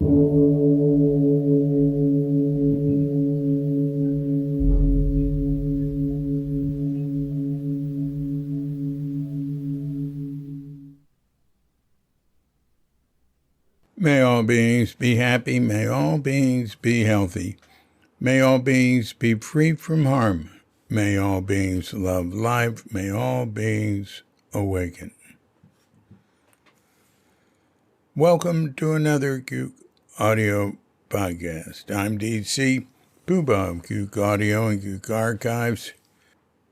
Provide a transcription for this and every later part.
May all beings be happy. May all beings be healthy. May all beings be free from harm. May all beings love life. May all beings awaken. Welcome to another Cuke Audio podcast. I'm DC, Poobah of Cuke Audio and Cuke Archives,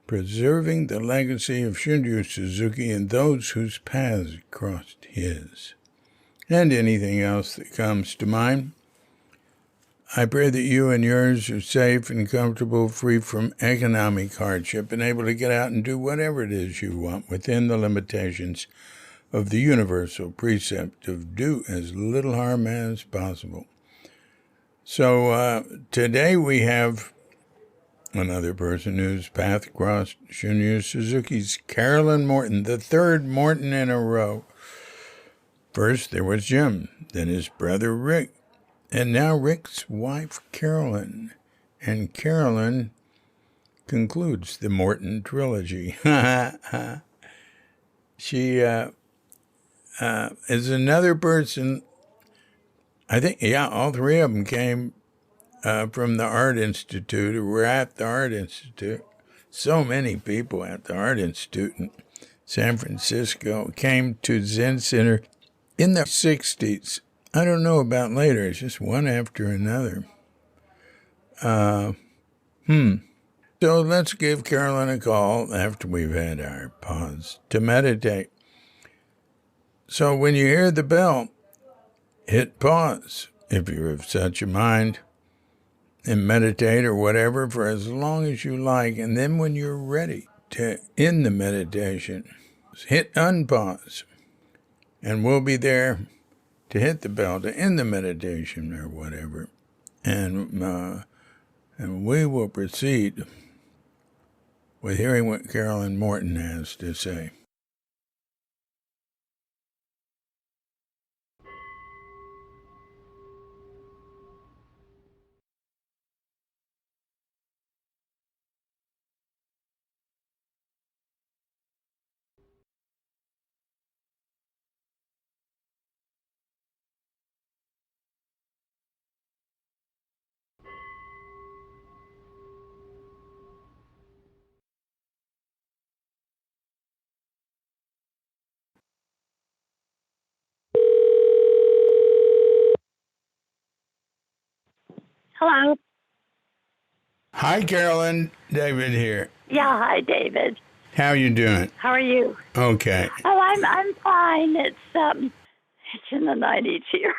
preserving the legacy of Shunryu Suzuki and those whose paths crossed his, and anything else that comes to mind. I pray that you and yours are safe and comfortable, free from economic hardship, and able to get out and do whatever it is you want within the limitations of the universal precept of do as little harm as possible. So today we have another person whose path crossed Shunryu Suzuki's, Carolyn Morton, the third Morton in a row. First there was Jim, then his brother Rick, and now Rick's wife Carolyn. And Carolyn concludes the Morton Trilogy. She is another person. I think, all three of them came from the Art Institute, or were at the Art Institute. So many people at the Art Institute in San Francisco came to Zen Center in the 60s. I don't know about later. It's just one after another. So let's give Carolyn a call after we've had our pause to meditate. So when you hear the bell, hit pause if you're of such a mind, and meditate or whatever for as long as you like. And then when you're ready to end the meditation, hit unpause. And we'll be there to hit the bell to end the meditation or whatever. And we will proceed with hearing what Carolyn Morton has to say. Hello. Hi, Carolyn. David here. Yeah, hi, David. How you doing? How are you? Okay. Oh, I'm fine. It's in the 90s here,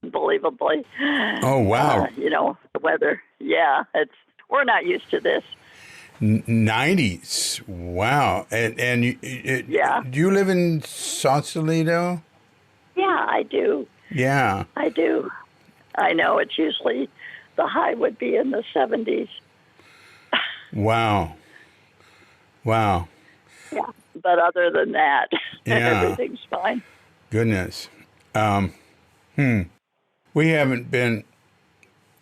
unbelievably. Oh, wow. The weather. Yeah, we're not used to this. 90s. Wow. And Yeah. Do you live in Sausalito? Yeah, I do. Yeah. I do. I know it's usually the high would be in the 70s. Wow. Yeah, but other than that, everything's fine. Goodness. We haven't been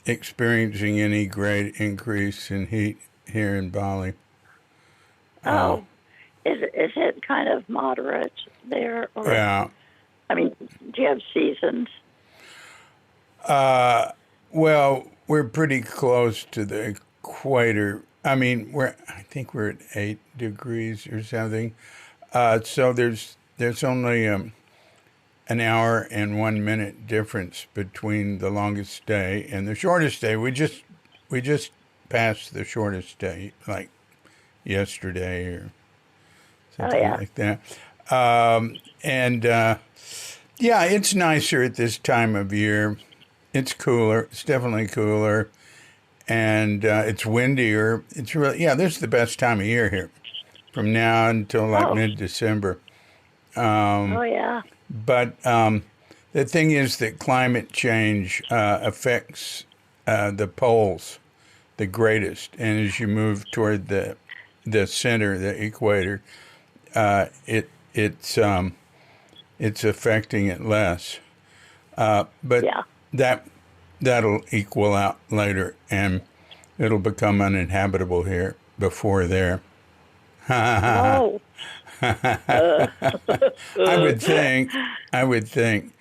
experiencing any great increase in heat here in Bali. Oh, is it kind of moderate there? Or, Yeah. I mean, do you have seasons? Well, we're pretty close to the equator. I mean, I think we're at 8 degrees or something. So there's only an hour and 1 minute difference between the longest day and the shortest day. We just passed the shortest day, like yesterday or something like that. Yeah, it's nicer at this time of year. It's cooler. It's definitely cooler. And it's windier. It's really, this is the best time of year here from now until like mid-December. But the thing is that climate change affects the poles the greatest. And as you move toward the center, the equator, it's affecting it less. But Yeah. that'll equal out later, and it'll become uninhabitable here before there. Oh. I would think,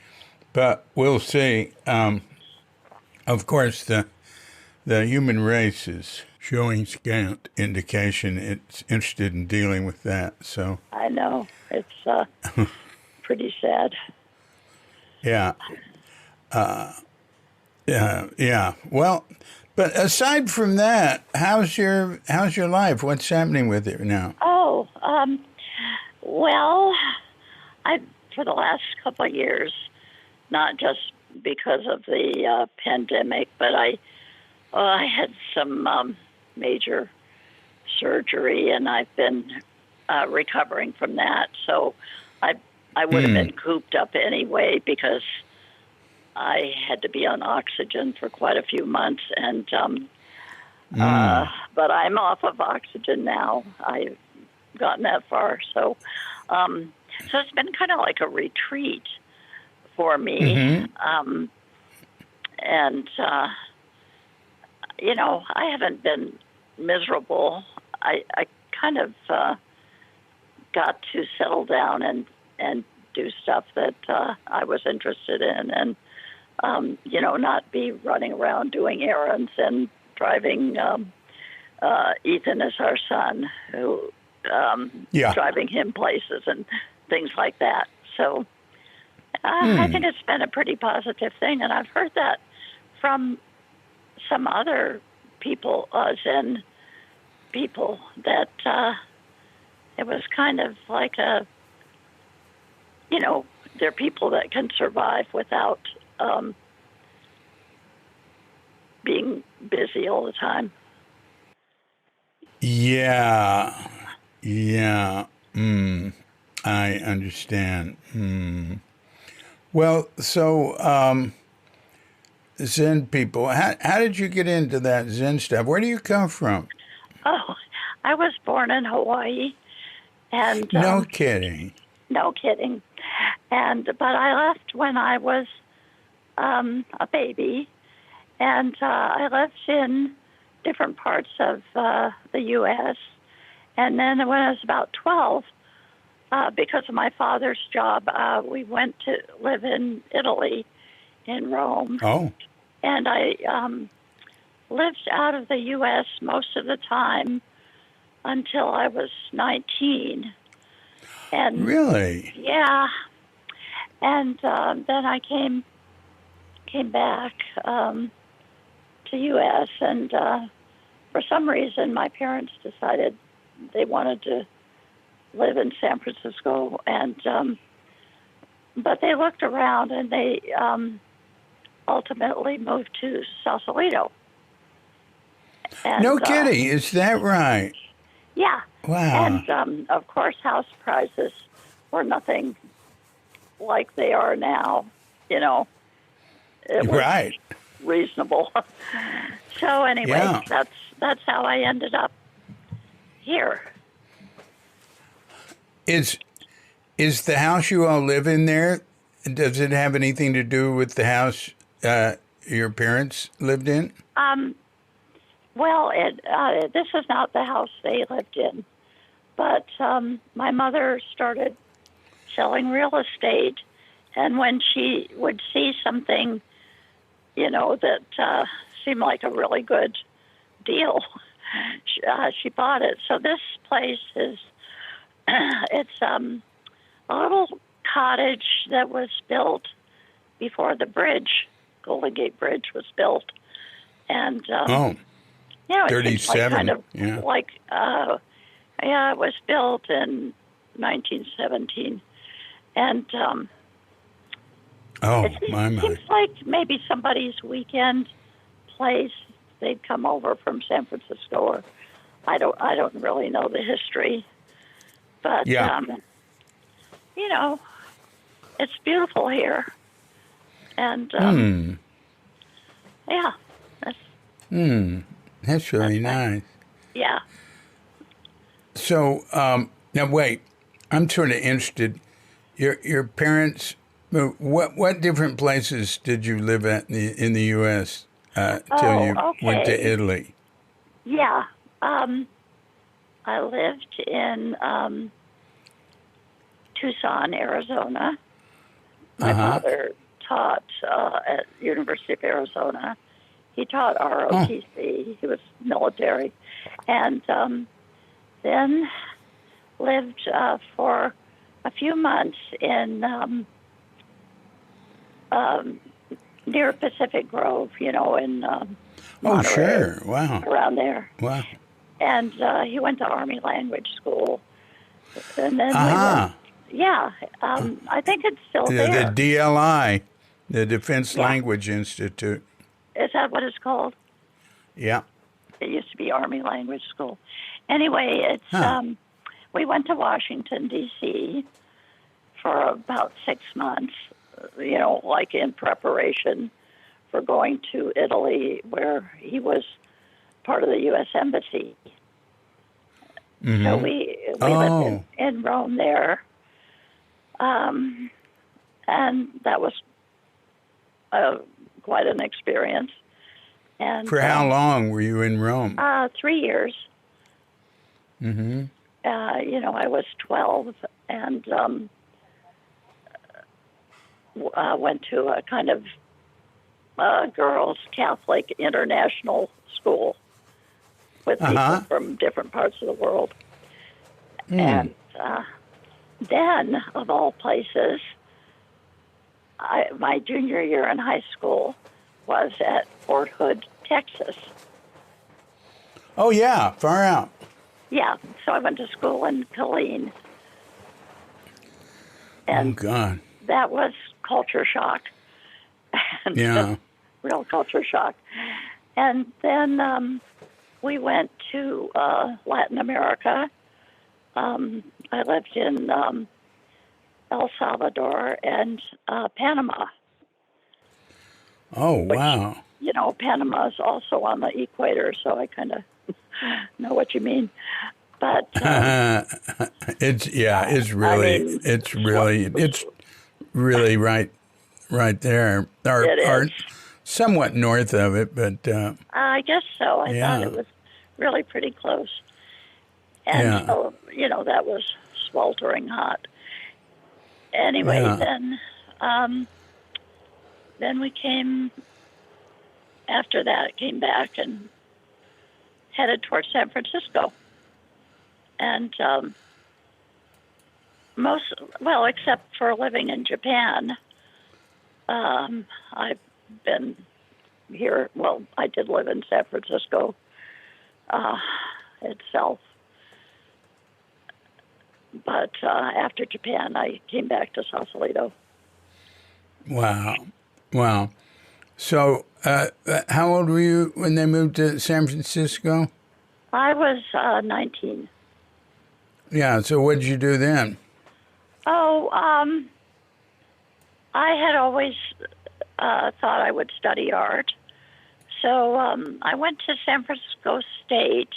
but we'll see. Of course, the human race is showing scant indication it's interested in dealing with that. So, I know. It's pretty sad. yeah, yeah. Well, but aside from that, how's your life? What's happening with it now? Oh, well, I for the last couple of years, not just because of the pandemic, but I had some major surgery, and I've been recovering from that. So I would have been cooped up anyway because I had to be on oxygen for quite a few months, and but I'm off of oxygen now. I've gotten that far, so so it's been kind of like a retreat for me, and I haven't been miserable. I kind of got to settle down and do stuff that I was interested in, and not be running around doing errands and driving. Ethan is our son, who driving him places and things like that. So I think it's been a pretty positive thing, and I've heard that from some other people, Zen people, that it was kind of like there are people that can survive without being busy all the time. Yeah. I understand. Well, so Zen people, how did you get into that Zen stuff? Where do you come from? Oh, I was born in Hawaii, and No kidding. no kidding. But I left when I was a baby, and I lived in different parts of the U.S. And then when I was about 12, because of my father's job, we went to live in Italy, in Rome. Oh. And I lived out of the U.S. most of the time until I was 19. And really? Yeah. And then I came back to U.S. and for some reason my parents decided they wanted to live in San Francisco, and but they looked around and they ultimately moved to Sausalito. And, no kidding, is that right? Yeah. Wow. And of course, house prices were nothing like they are now. It was Right. reasonable. So anyway, that's how I ended up here. Is the house you all live in there, does it have anything to do with the house your parents lived in? Well, this is not the house they lived in, but my mother started selling real estate, and when she would see something, that seemed like a really good deal, she bought it. So this place is, it's a little cottage that was built before the bridge, Golden Gate Bridge, was built. And, it 37. Like it was built in 1917. And it seems like maybe somebody's weekend place. They'd come over from San Francisco, or I don't really know the history. But, it's beautiful here. And, that's really nice. Yeah. So, now wait, I'm sort of interested. Your parents But what different places did you live at in the U.S. Till Oh, you went to okay. Italy? Yeah. I lived in Tucson, Arizona. My Uh-huh. father taught at University of Arizona. He taught Oh, ROTC. He was military. And then lived for a few months in near Pacific Grove, in oh, Monterey, sure. Wow. around there. Wow. And he went to Army Language School. And then we went, Uh-huh. yeah, I think it's still The there. DLI, the Defense Yeah. Language Institute. Is that what it's called? Yeah. It used to be Army Language School. Anyway, Huh. we went to Washington, D.C. for about 6 months, like in preparation for going to Italy, where he was part of the U.S. Embassy. So Mm-hmm. we lived Oh, in Rome there, and that was quite an experience. And for how long were you in Rome? 3 years. Mm-hmm. I was 12 and went to a kind of girls' Catholic international school with people Uh-huh. from different parts of the world. Hmm. And then, of all places, my junior year in high school was at Fort Hood, Texas. Oh, yeah. Far out. Yeah, so I went to school in Killeen. Oh, And God. that was culture shock, and Yeah. real culture shock. And then we went to Latin America. I lived in El Salvador and Panama, Oh, which, wow. Panama is also on the equator, so I kind of know what you mean. But It's I really, mean, it's really right there, it is. or somewhat north of it, but I guess so. I thought yeah, it was really pretty close. And yeah, so, that was sweltering hot. Anyway, yeah. then we after that, came back and headed towards San Francisco. And except for living in Japan, I've been here. Well, I did live in San Francisco itself. But after Japan, I came back to Sausalito. Wow, wow. So, how old were you when they moved to San Francisco? I was 19. Yeah. So, what did you do then? Oh, I had always thought I would study art. So I went to San Francisco State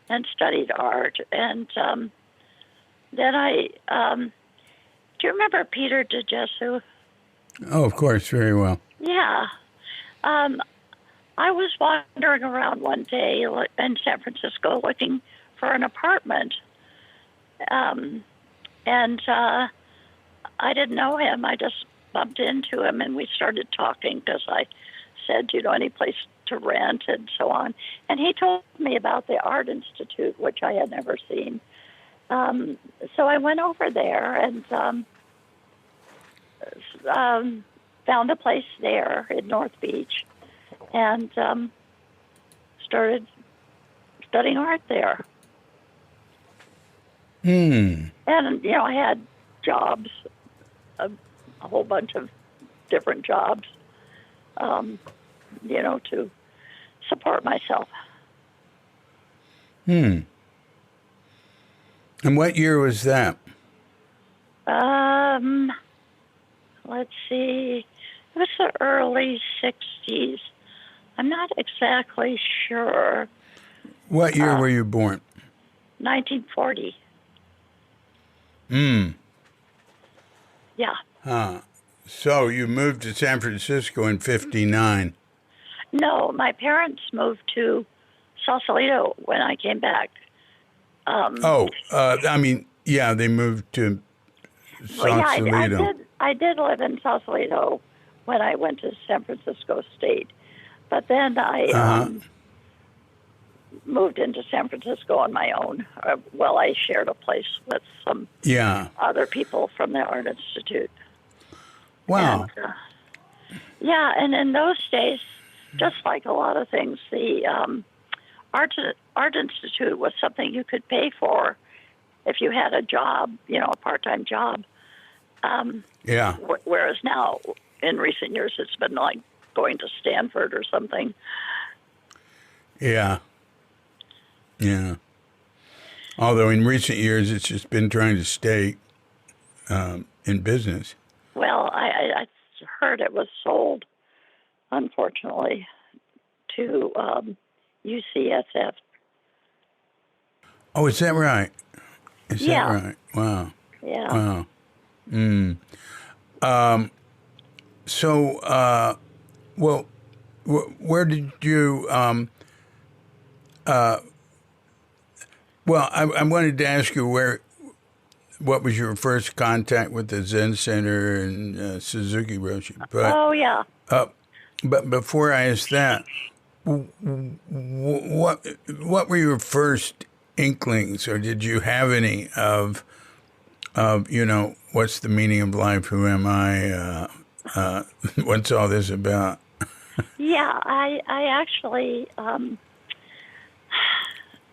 and studied art. And then do you remember Peter DeJesu? Oh, of course, very well. Yeah. I was wandering around one day in San Francisco looking for an apartment. And I didn't know him. I just bumped into him and we started talking because I said, any place to rent and so on. And he told me about the Art Institute, which I had never seen. So I went over there and found a place there in North Beach and started studying art there. Hmm. And, I had jobs, a whole bunch of different jobs, to support myself. Hmm. And what year was that? Let's see. It was the early 60s. I'm not exactly sure. What year were you born? 1940. Hmm. Yeah. Huh. So you moved to San Francisco in 59. No, my parents moved to Sausalito when I came back. Yeah, they moved to Well, yeah, I Sausalito. did. I did live in Sausalito when I went to San Francisco State, but then I Uh-huh. moved into San Francisco on my own. Well, I shared a place with some Yeah. other people from the Art Institute, and Wow. yeah, and in those days, just like a lot of things, the Art Institute was something you could pay for if you had a job, a part-time job. Yeah. Whereas now, in recent years, it's been like going to Stanford or something. Yeah. Yeah. Although in recent years, it's just been trying to stay in business. Well, I heard it was sold, unfortunately, to UCSF. Oh, is that right? Is that Yeah, right? Wow. yeah. Wow. So, well, where did you? Well, I wanted to ask you what was your first contact with the Zen Center and Suzuki Roshi? Oh, yeah. But before I ask that, what were your first inklings, or did you have any of what's the meaning of life? Who am I? What's all this about? Yeah, I actually.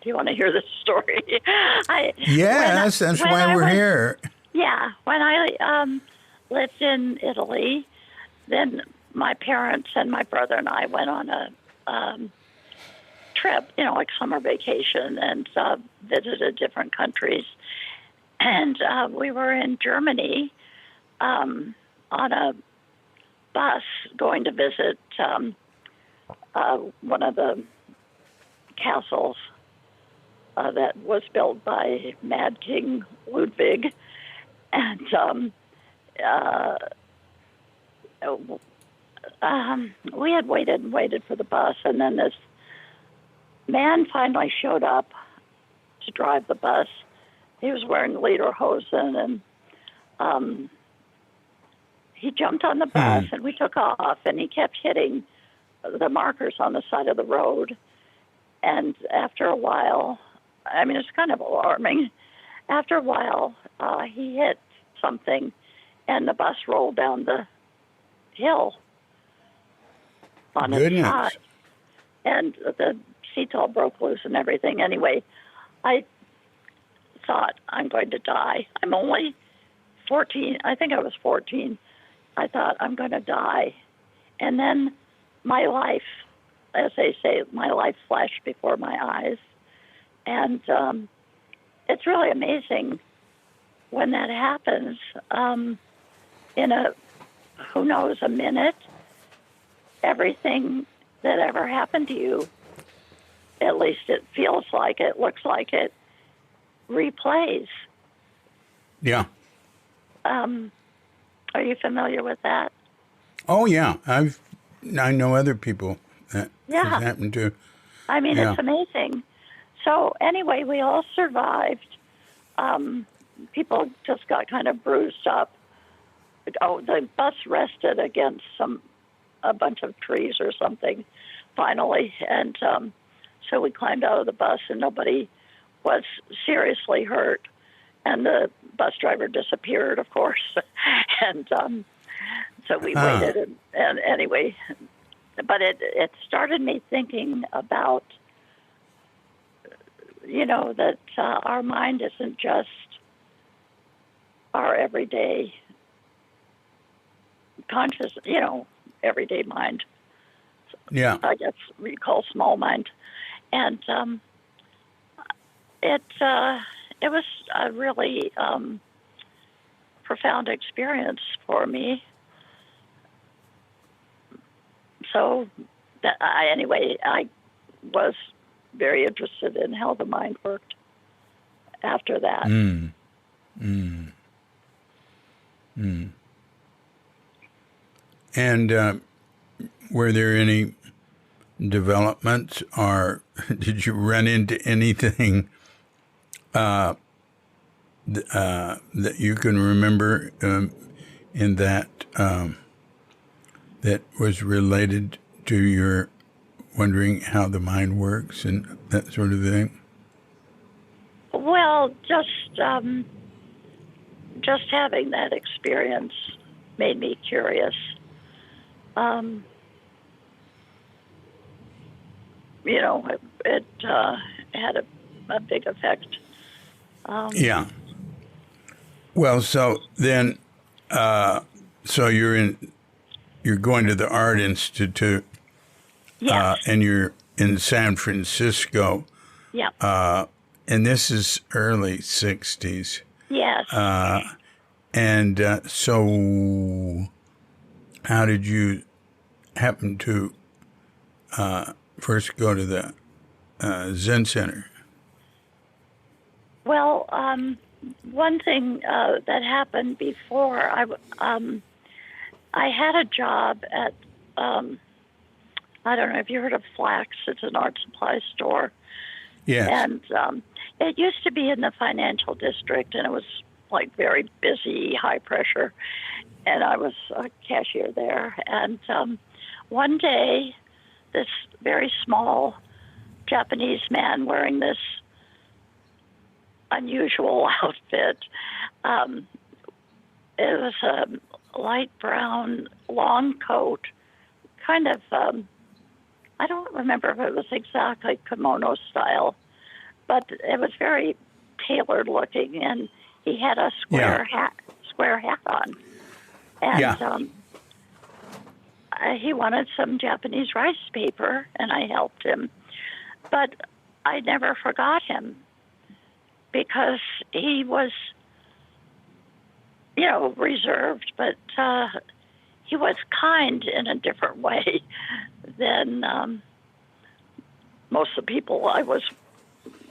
Do you want to hear this story? Yes, that's why we're here. Yeah, when I lived in Italy, then my parents and my brother and I went on a trip, like summer vacation, and visited different countries. And we were in Germany on a bus going to visit one of the castles that was built by Mad King Ludwig. And we had waited and waited for the bus, and then this man finally showed up to drive the bus. He was wearing lederhosen, and he jumped on the bus, and we took off, and he kept hitting the markers on the side of the road. And after a while, it's kind of alarming. After a while, he hit something, and the bus rolled down the hill on its side. And the seats all broke loose and everything. Anyway, I thought, I'm going to die. I'm only 14. I think I was 14. I thought, I'm going to die. And then my life, as they say, my life flashed before my eyes. And it's really amazing when that happens. In who knows, a minute, everything that ever happened to you, at least it feels like it, looks like it, replays. Yeah. Are you familiar with that? Oh yeah, I know other people that has happened to. It's amazing. So anyway, we all survived. People just got kind of bruised up. Oh, the bus rested against a bunch of trees or something, finally, and so we climbed out of the bus, and nobody was seriously hurt. And the bus driver disappeared, of course, and so we waited. And anyway, but it started me thinking about, that our mind isn't just our everyday conscious, everyday mind. Yeah. I guess we call small mind. And it was a really profound experience for me. So I was very interested in how the mind worked after that. And were there any developments, or did you run into anything that you can remember in that that was related to your wondering how the mind works and that sort of thing? Well, just having that experience made me curious. It had a big effect. Yeah. Well, so then, so you're going to the Art Institute, Yes. and you're in San Francisco, Yeah. and this is early 60s. Yes. And so how did you happen to first go to the Zen Center? Well, one thing that happened before, I had a job at, I don't know if you heard of Flax. It's an art supply store. Yes. And it used to be in the financial district, and it was like very busy, high pressure. And I was a cashier there. And one day, this very small Japanese man wearing this unusual outfit, it was a light brown long coat, kind of, I don't remember if it was exactly kimono style, but it was very tailored looking, and he had a square hat on. And he wanted some Japanese rice paper, and I helped him. But I never forgot him because he was, reserved, but he was kind in a different way than most of the people I was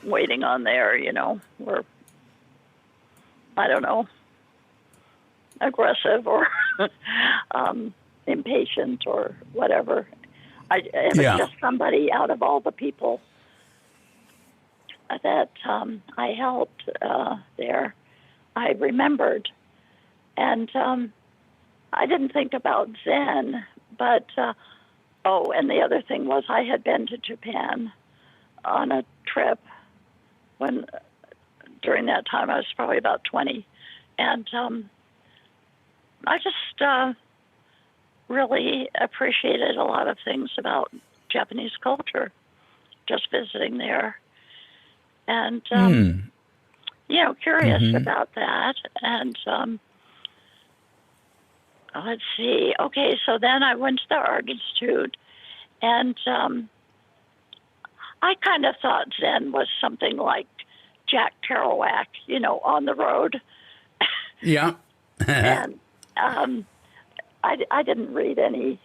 waiting on there, were, I don't know, aggressive or impatient or whatever. It was just somebody out of all the people that I helped there, I remembered. And I didn't think about Zen, but, and the other thing was I had been to Japan on a trip during that time I was probably about 20. And I just really appreciated a lot of things about Japanese culture, just visiting there. And, curious about that. And let's see. Okay, so then I went to the Art Institute, and I kind of thought Zen was something like Jack Kerouac, on the road. Yeah. And I didn't read any,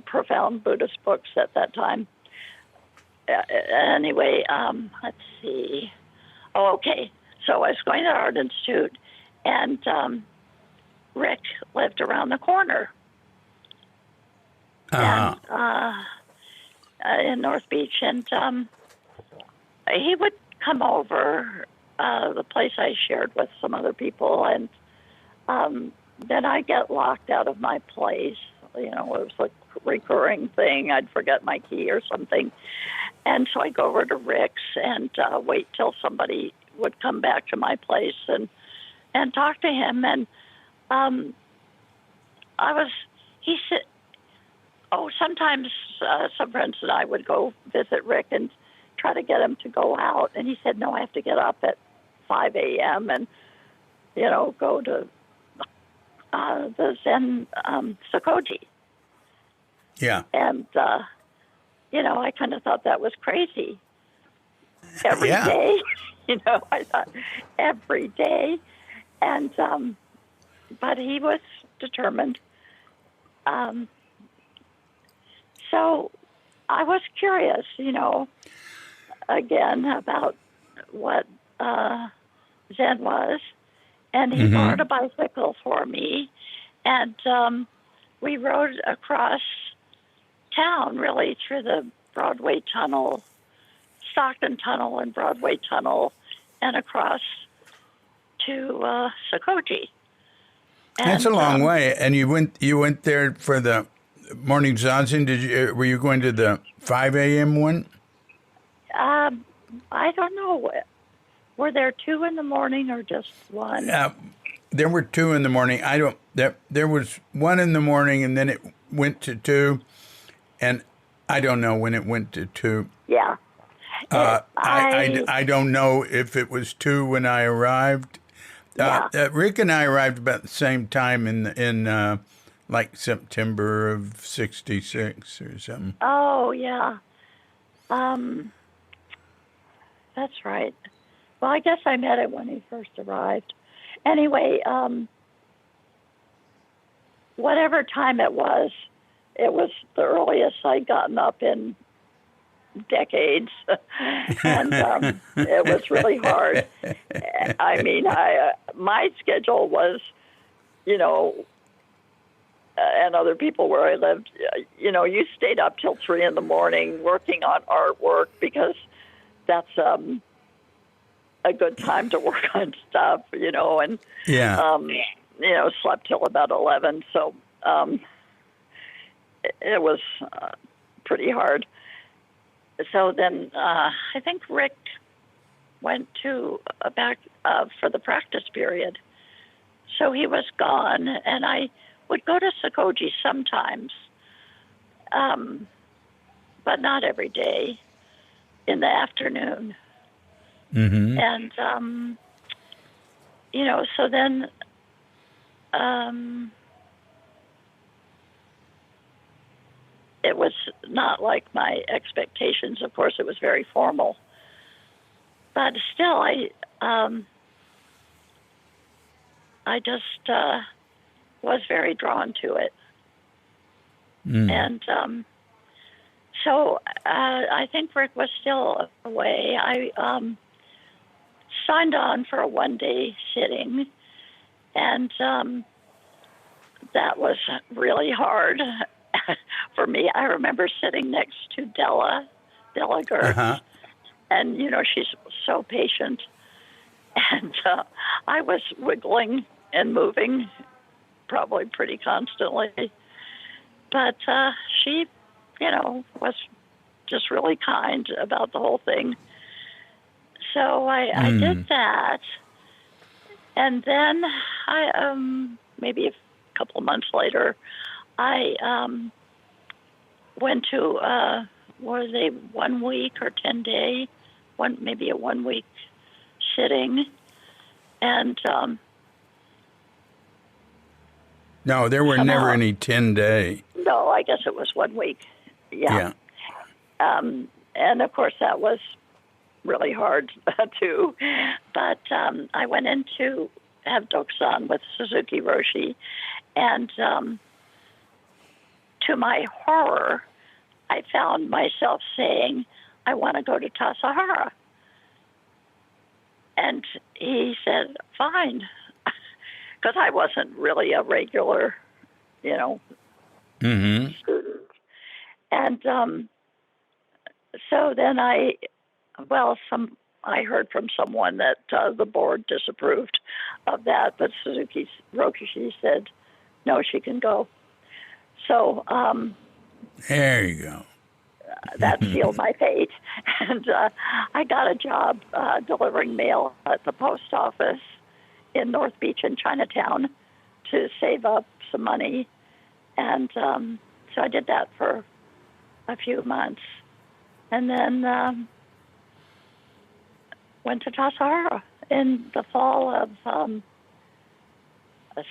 profound Buddhist books at that time. Anyway, let's see. Oh, okay. So I was going to the Art Institute, and Rick lived around the corner. And, in North Beach, and he would come over the place I shared with some other people, and then I'd get locked out of my place. It was a recurring thing. I'd forget my key or something. And so I'd go over to Rick's and wait till somebody would come back to my place and talk to him. And he said, sometimes some friends and I would go visit Rick and try to get him to go out. And he said, no, I have to get up at 5 a.m. and, go to the Zen Sokoji. Yeah. And, I kind of thought that was crazy. Every day, I thought every day. And, but he was determined. So I was curious, again, about what Zen was. And he borrowed a bicycle for me. And we rode across town, really, through the Broadway Tunnel, Stockton Tunnel and Broadway Tunnel, and across to Sokoji. That's a long way. And you went there for the morning zazen. Were you going to the 5 a.m. one? I don't know. Were there 2 in the morning or just 1? There were 2 in the morning. There was 1 in the morning, and then it went to 2, and I don't know when it went to 2. Yeah. I don't know if it was 2 when I arrived. Yeah. Rick and I arrived about the same time in like September of '66 or something. Oh, yeah. That's right. Well, I guess I met him when he first arrived. Anyway, whatever time it was the earliest I'd gotten up in decades, and it was really hard. I mean, my schedule was, and other people where I lived, you stayed up till 3 in the morning working on artwork because that's a good time to work on stuff, and slept till about 11. So it was pretty hard. So then I think Rick went to back for the practice period. So he was gone, and I would go to Sokoji sometimes, but not every day, in the afternoon. Mm-hmm. And, so then it was not like my expectations. Of course, it was very formal. But still, I just was very drawn to it. Mm. And so I think Rick was still away. I signed on for a one-day sitting, and that was really hard for me. I remember sitting next to Della Gertz, Uh-huh. and, she's so patient. And I was wiggling and moving probably pretty constantly. But she, was just really kind about the whole thing. So I did that. And then maybe a couple of months later, I went to, 1 week or 10-day, maybe a 1 week sitting. And no, there were never any 10-day. No, I guess it was 1 week. Yeah. And of course that was really hard too. But I went in to have Doksan with Suzuki Roshi, and to my horror, I found myself saying, I want to go to Tassajara. And he said, fine, because I wasn't really a regular, Mm-hmm. student. And so then I heard from someone that the board disapproved of that, but Suzuki Roshi said, no, she can go. So There you go. that sealed my fate. And I got a job delivering mail at the post office in North Beach in Chinatown to save up some money. And so I did that for a few months. And then went to Tassajara in the fall of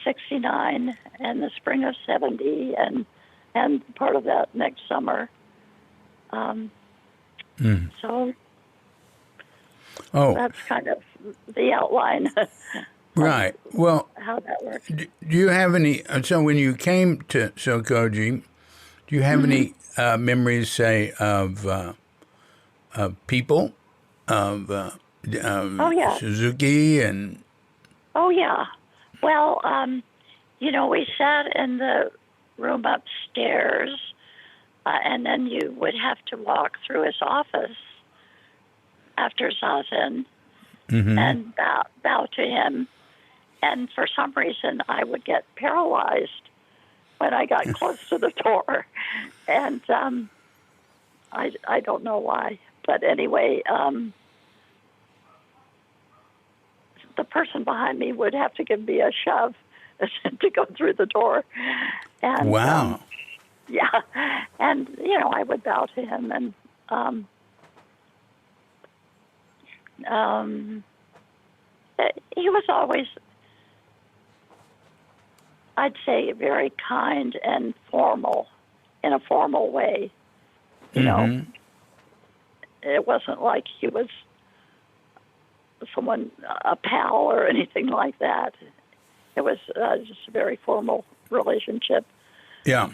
69 and the spring of 70 and part of that next summer. So that's kind of the outline. Right. Well, how that works. Do you have any? So when you came to Sokoji, do you have any memories, say, of people, of Suzuki and? Oh yeah. Well, we sat in the room upstairs, and then you would have to walk through his office after Zazen and bow to him. And for some reason, I would get paralyzed when I got close to the door. And I don't know why. But anyway, the person behind me would have to give me a shove to go through the door. And, wow. Yeah. And, I would bow to him. And he was always, I'd say, very kind and formal, in a formal way. You know, it wasn't like he was someone, a pal or anything like that. It was just a very formal relationship. Yeah.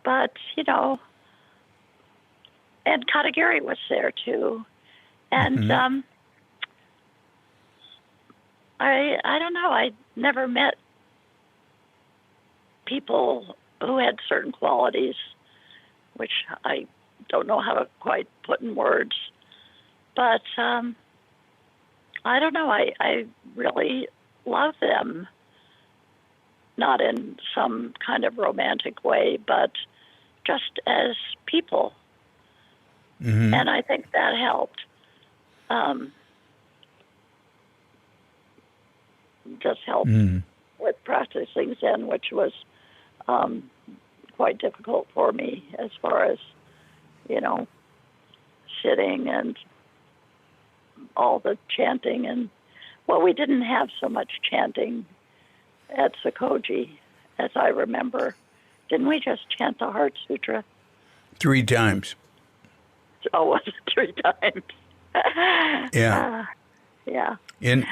But, and Katagiri was there too. And I don't know, I never met people who had certain qualities, which I don't know how to quite put in words. But I don't know, I really love them, not in some kind of romantic way, but just as people. And I think that helped. Just helped with practicing Zen, which was quite difficult for me as far as, sitting and all the chanting. And, well, we didn't have so much chanting at Sakoji as I remember. Didn't we just chant the Heart Sutra? 3 times. Oh, was it 3 times? Yeah. Yeah. In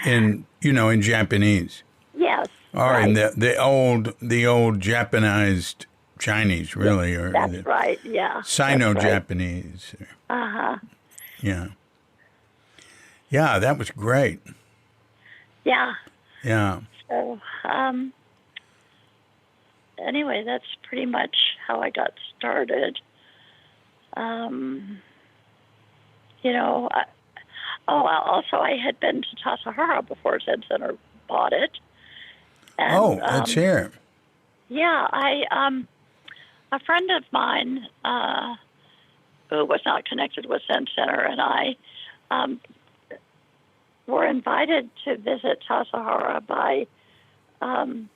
Japanese. Yes. Or right. in the old Japanized Chinese, really. Or that's right, yeah. Sino-Japanese. Uh-huh. Yeah. Yeah, that was great. Yeah. Yeah. So, anyway, that's pretty much how I got started. Also I had been to Tassajara before Zen Center bought it. And, let's hear it. Yeah, a friend of mine who was not connected with Zen Center and I were invited to visit Tassajara by, I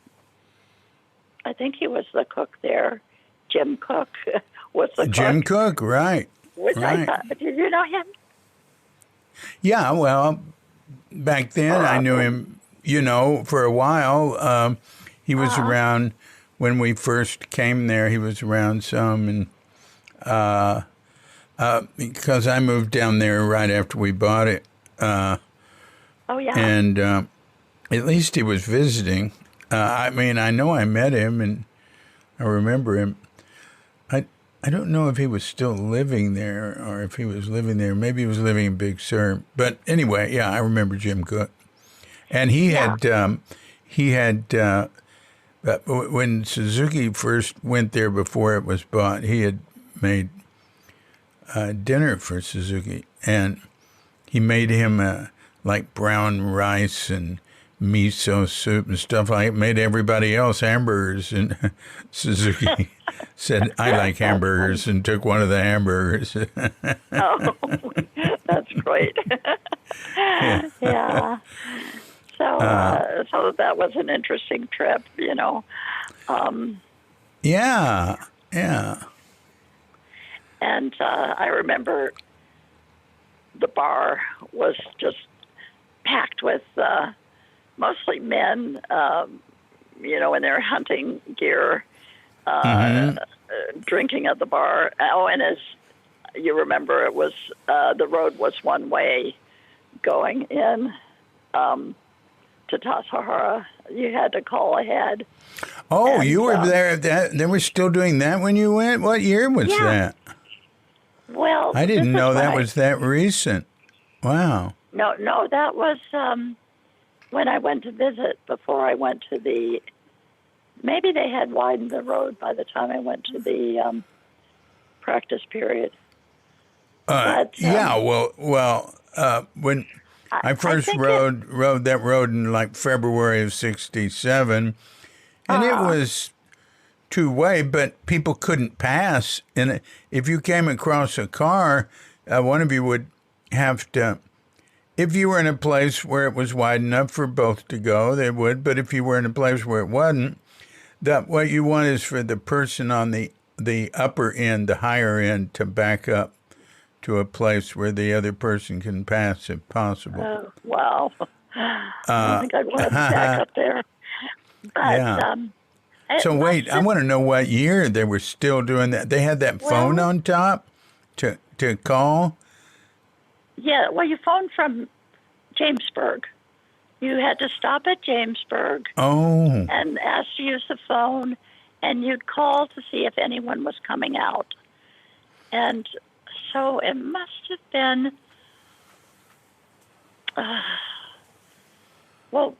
think he was the cook there. Jim Cook was the cook. Jim Cook, right. Which right. I thought, did you know him? Yeah, well, back then I knew him, for a while. He was around when we first came there. He was around some, and because I moved down there right after we bought it. Oh, yeah. And at least he was visiting. I know I met him, and I remember him. I don't know if he was still living there or if he was living there. Maybe he was living in Big Sur. But anyway, yeah, I remember Jim Cook. And he had when Suzuki first went there before it was bought, he had made dinner for Suzuki. And he made him like brown rice and miso soup and stuff like it. Made everybody else hamburgers. And Suzuki said, I like hamburgers, and took one of the hamburgers. Oh, that's great. Yeah. So that was an interesting trip, Yeah. And I remember the bar was just packed with mostly men, in their hunting gear, drinking at the bar. Oh, and as you remember, it was the road was one way going in to Tassajara. You had to call ahead. Oh, and you were there. They were still doing that when you went? What year was that? Well, I didn't know that was that recent. Wow. No, that was when I went to visit before I went to the maybe they had widened the road by the time I went to the practice period. But Yeah, when I I first think rode that road in like February of '67, and it was two-way, but people couldn't pass. And if you came across a car, one of you would have to. If you were in a place where it was wide enough for both to go, they would. But if you were in a place where it wasn't, that what you want is for the person on the upper end, the higher end, to back up to a place where the other person can pass if possible. wow. I don't think I'd want to back up there. But Yeah. it So must wait, I have, want to know what year they were still doing that. They had that phone well, on top to call. yeah, well, you phoned from Jamesburg. You had to stop at Jamesburg Oh, and ask to use the phone, and you'd call to see if anyone was coming out. And so it must have been, well,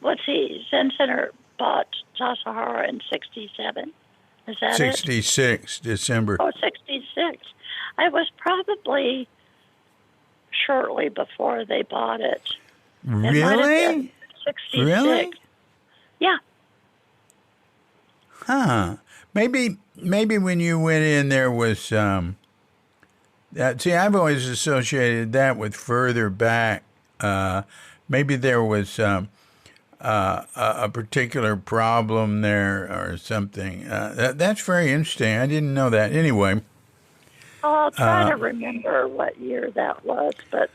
let's see, Zen Center bought Sausalito in 67. Is that it? 66 December. Oh, 66. I was probably shortly before they bought it. It might have been Really? 66. Really? Yeah. Huh. Maybe when you went in there was that. See, I've always associated that with further back. Maybe there was a particular problem there or something. That's very interesting. I didn't know that. Anyway, I'll try to remember what year that was, but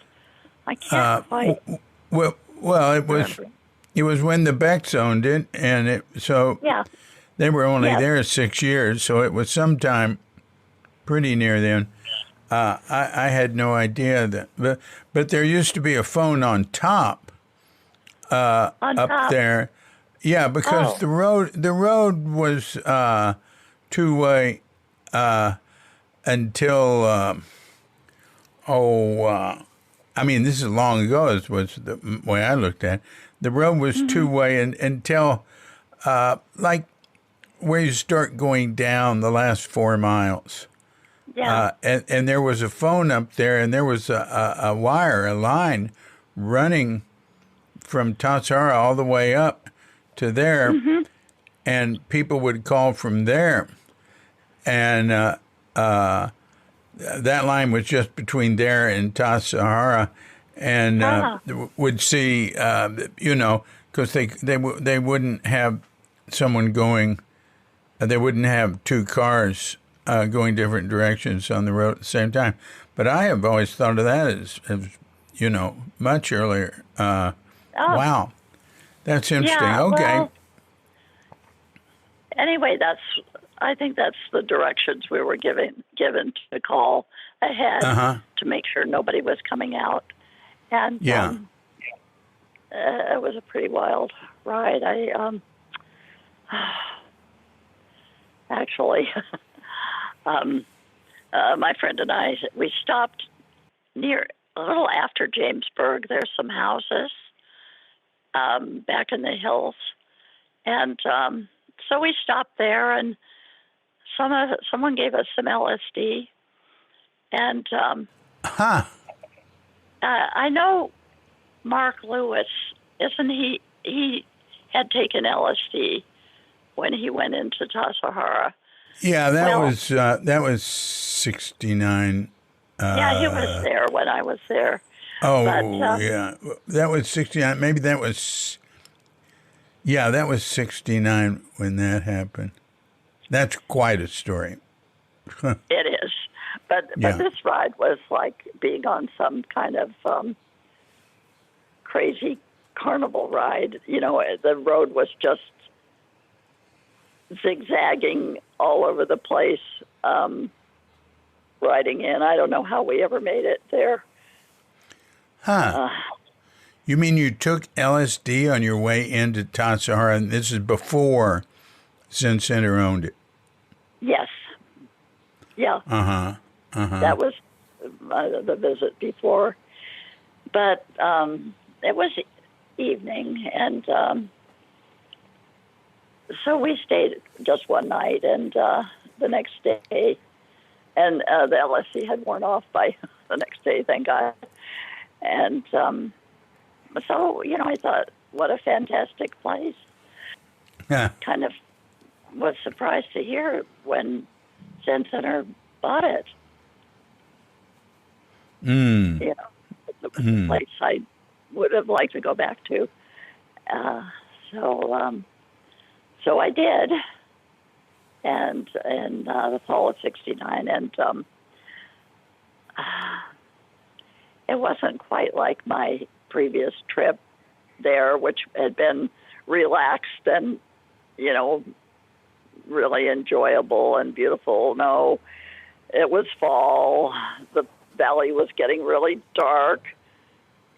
I can't quite well, remember. it was when the Becks owned it, and Yeah. they were only Yes. there 6 years, so it was sometime pretty near then. I had no idea that, but there used to be a phone on top On up top. there. Yeah, because Oh. the road was two-way until I mean, this is long ago. Is was the way I looked at it. The road was two-way until like where you start going down the last 4 miles. Yeah. And there was a phone up there, and there was a wire, a line running from Tassara all the way up to there, and people would call from there. And that line was just between there and Tassara, and would see, because they wouldn't have someone going, they wouldn't have two cars going different directions on the road at the same time. But I have always thought of that as much earlier. Wow, that's interesting. Yeah. Okay. Well, anyway, I think that's the directions we were given to call ahead to make sure nobody was coming out. And Yeah. it was a pretty wild ride. Actually, my friend and I, we stopped near a little after Jamesburg. There's some houses back in the hills, and so we stopped there, and someone gave us some LSD, and I know Mark Lewis, isn't he? He had taken LSD when he went into Tassajara. Yeah, that was 69. Yeah, he was there when I was there. Oh, But, yeah. That was 69. Maybe that was, yeah, that was 69 when that happened. That's quite a story. It is. But this ride was like being on some kind of crazy carnival ride. The road was just zigzagging all over the place, riding in. I don't know how we ever made it there. You mean you took LSD on your way into Tassajara, and this is before Zen Center owned it? Yes. Yeah. That was the visit before. But it was evening, and so we stayed just one night, and the next day, and the LSD had worn off by the next day, thank God. And so, I thought, what a fantastic place. Yeah. Kind of was surprised to hear when Zen Center bought it. Mm. It was a place I would have liked to go back to. So I did, and in the fall of '69, and it wasn't quite like my previous trip there, which had been relaxed and, really enjoyable and beautiful. No, it was fall. The valley was getting really dark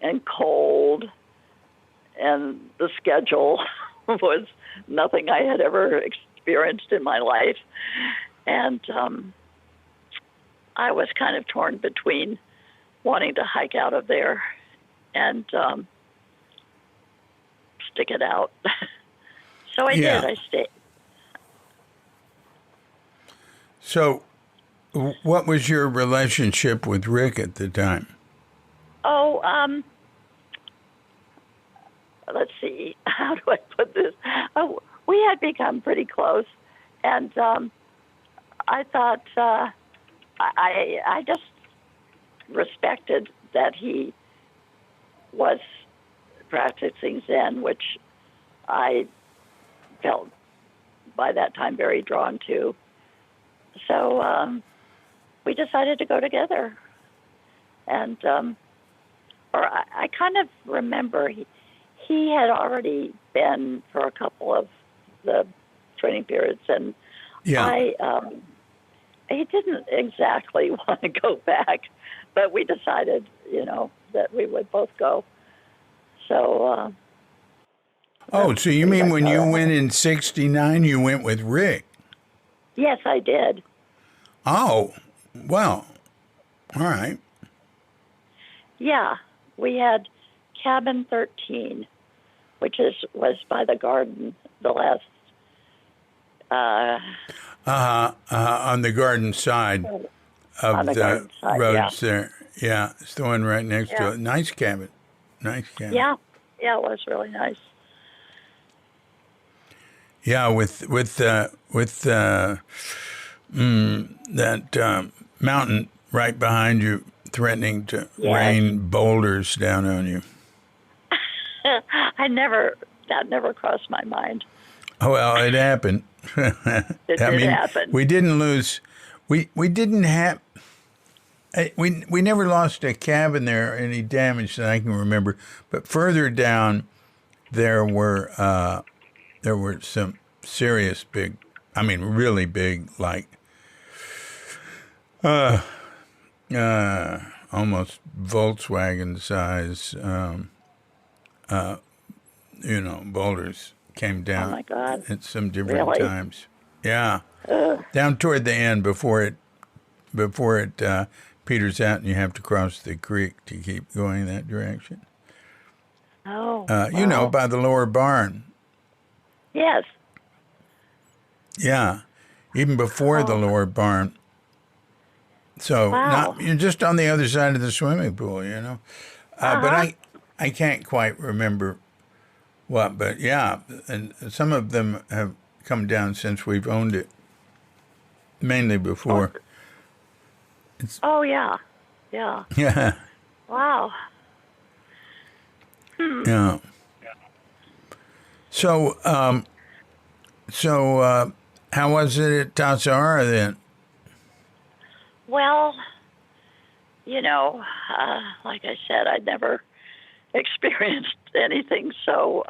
and cold, and the schedule was nothing I had ever experienced in my life. And I was kind of torn between wanting to hike out of there and stick it out. So I did. I stayed. So what was your relationship with Rick at the time? Oh, let's see. How do I put this? Oh, we had become pretty close, and I thought I just respected that he was practicing Zen, which I felt by that time very drawn to. So we decided to go together, and I kind of remember he had already been for a couple of the training periods, and he didn't exactly want to go back, but we decided, that we would both go. So. So you mean when you went in '69, you went with Rick? Yes, I did. Oh, well, all right. Yeah, we had cabin 13, which was by the garden, the last. On the garden side of the roads there. Yeah, it's the one right next to it. Nice cabin. Yeah, it was really nice. Yeah, with that mountain right behind you, threatening to rain boulders down on you. That never crossed my mind. Oh, well, it happened. It did happen. We didn't lose. We didn't have. We never lost a cabin there, any damage that I can remember. But further down, there were some serious big, really big, like almost Volkswagen size, boulders came down. Oh my God! At some different times. Yeah, down toward the end before it peters out and you have to cross the creek to keep going that direction. Oh, by the lower barn. Yes. Yeah, even before the lower barn. So you're just on the other side of the swimming pool, But I can't quite remember what, but yeah, and some of them have come down since we've owned it, mainly before. Yeah. Yeah. Wow. Yeah. So, how was it at Tassajara then? Well, like I said, I'd never experienced anything so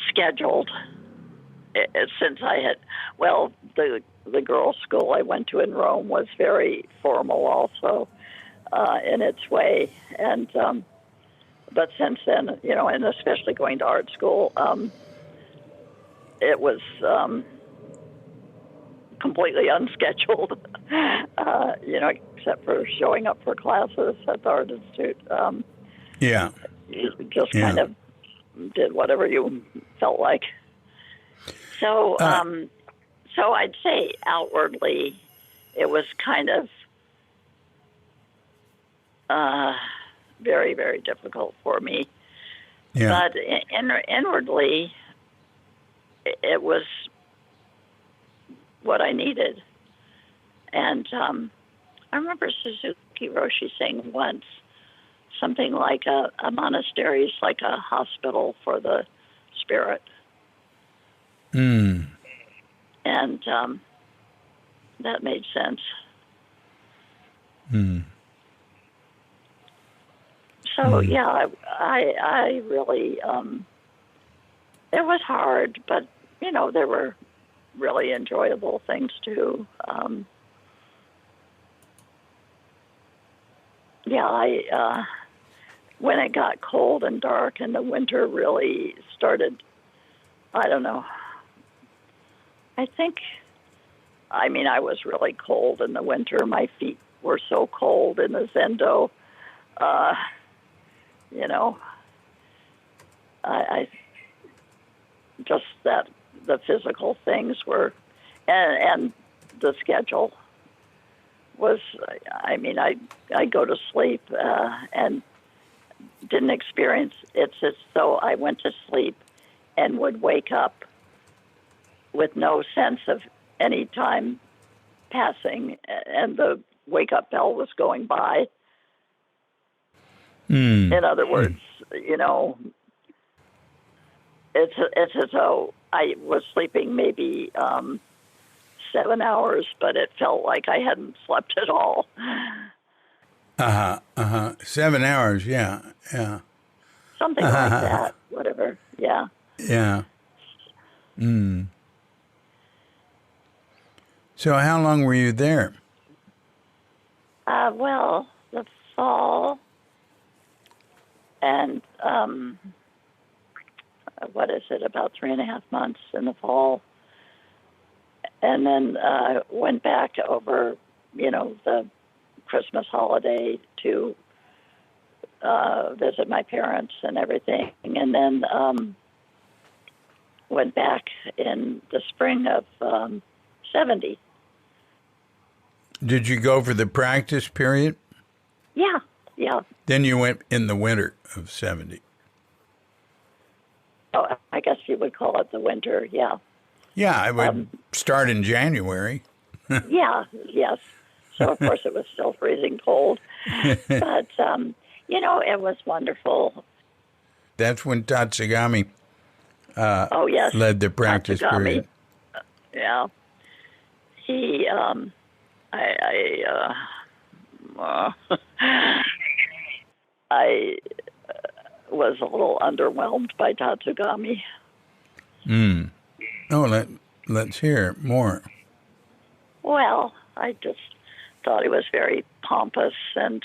scheduled since I had. Well, the girls' school I went to in Rome was very formal, also in its way, and. But since then, and especially going to art school, it was completely unscheduled, except for showing up for classes at the Art Institute. You just kind of did whatever you felt like. So, so I'd say outwardly, it was kind of very, very difficult for me. Yeah. But inwardly, it was what I needed. And I remember Suzuki Roshi saying once something like a monastery is like a hospital for the spirit. Mm. And that made sense. Mm. So, yeah, I really, it was hard, but, there were really enjoyable things too. When it got cold and dark and the winter really started, I don't know. I was really cold in the winter. My feet were so cold in the Zendo. I just that the physical things were, and the schedule was, I go to sleep and didn't experience it's as though I went to sleep and would wake up with no sense of any time passing, and the wake-up bell was going by. In other words, it's as though I was sleeping maybe 7 hours, but it felt like I hadn't slept at all. 7 hours, yeah. Something like that, whatever, yeah. Yeah. So how long were you there? Well, the fall, and what is it, about 3.5 months in the fall. And then went back over, the Christmas holiday to visit my parents and everything. And then went back in the spring of 70. Did you go for the practice period? Yeah. Then you went in the winter of 70. Oh, I guess you would call it the winter, yeah. Yeah, I would start in January. Yes. So, of course, it was still freezing cold. But, it was wonderful. That's when Tatsugami yes, led the practice Tatsugami. period. Yeah. He, I was a little underwhelmed by Tatsugami. Oh, let's hear more. Well, I just thought he was very pompous, and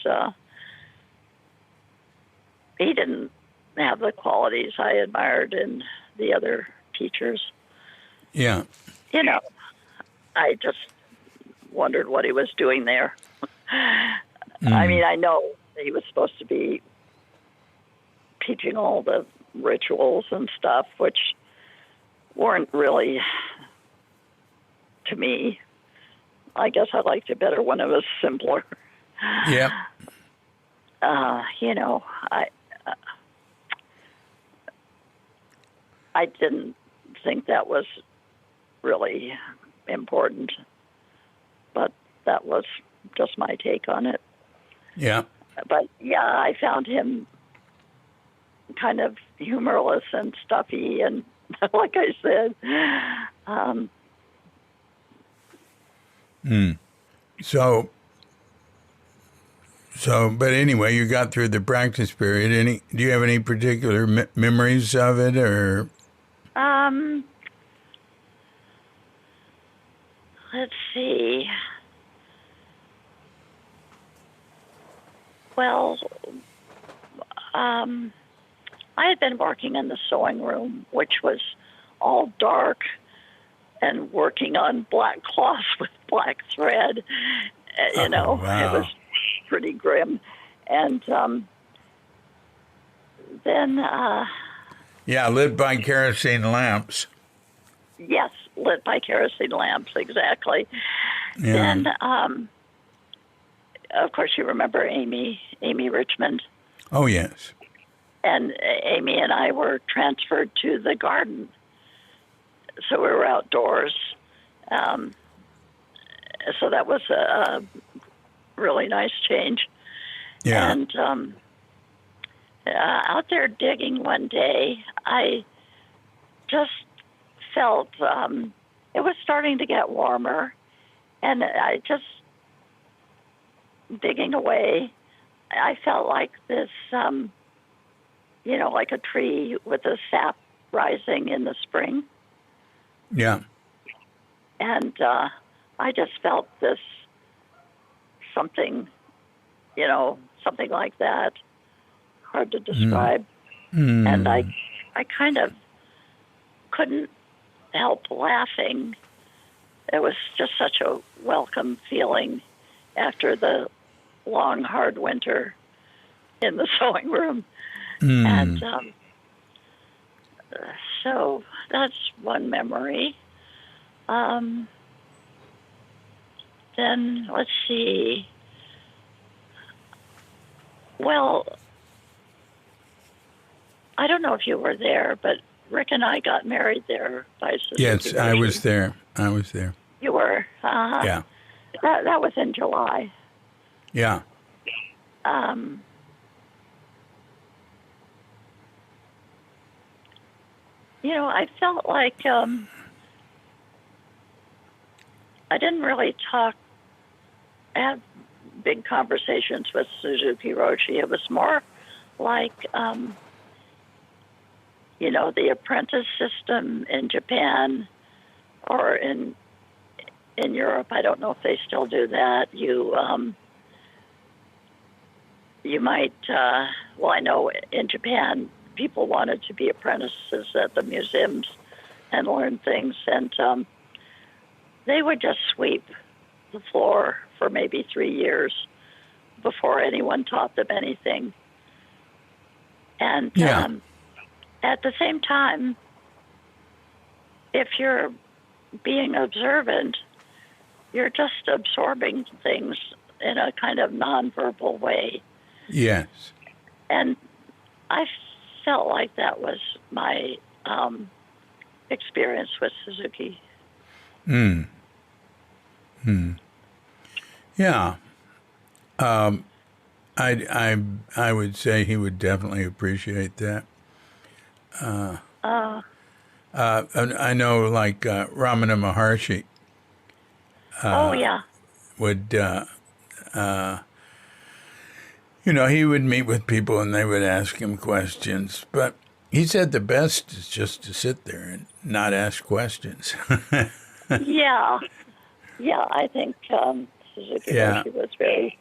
he didn't have the qualities I admired in the other teachers. Yeah. I just wondered what he was doing there. I know he was supposed to be teaching all the rituals and stuff, which weren't really, to me, I guess I liked it better when it was simpler. Yeah. I didn't think that was really important, but that was just my take on it. Yeah. But yeah, I found him kind of humorless and stuffy, and like I said, But anyway, you got through the practice period. Do you have any particular memories of it, or? Let's see. Well, I had been working in the sewing room, which was all dark, and working on black cloth with black thread. Wow. It was pretty grim. And then... lit by kerosene lamps. Yes, lit by kerosene lamps, exactly. Yeah. Then, of course, you remember Amy Richmond. Oh, yes. And Amy and I were transferred to the garden. So we were outdoors. So that was a really nice change. Yeah. And out there digging one day, I just felt it was starting to get warmer. And I just, digging away, I felt like this, like a tree with the sap rising in the spring. Yeah. And I just felt this something, something like that. Hard to describe. And I kind of couldn't help laughing. It was just such a welcome feeling after the long, hard winter in the sewing room. And so that's one memory. Then let's see. Well, I don't know if you were there, but Rick and I got married there by Suzuki Yes, I Roshi. was there. I was there. You were? Yeah. That was in July. Yeah. I felt like I didn't really have big conversations with Suzuki Roshi. It was more like, the apprentice system in Japan or in Europe. I don't know if they still do that. You might, I know in Japan, people wanted to be apprentices at the museums and learn things. And they would just sweep the floor for maybe 3 years before anyone taught them anything. And at the same time, if you're being observant, you're just absorbing things in a kind of nonverbal way. Yes. And I felt like that was my experience with Suzuki. Yeah. I would say he would definitely appreciate that. I know, like Ramana Maharshi yeah. would, he would meet with people and they would ask him questions. But he said the best is just to sit there and not ask questions. Yeah. Yeah, I think Suzuki Roshi was very,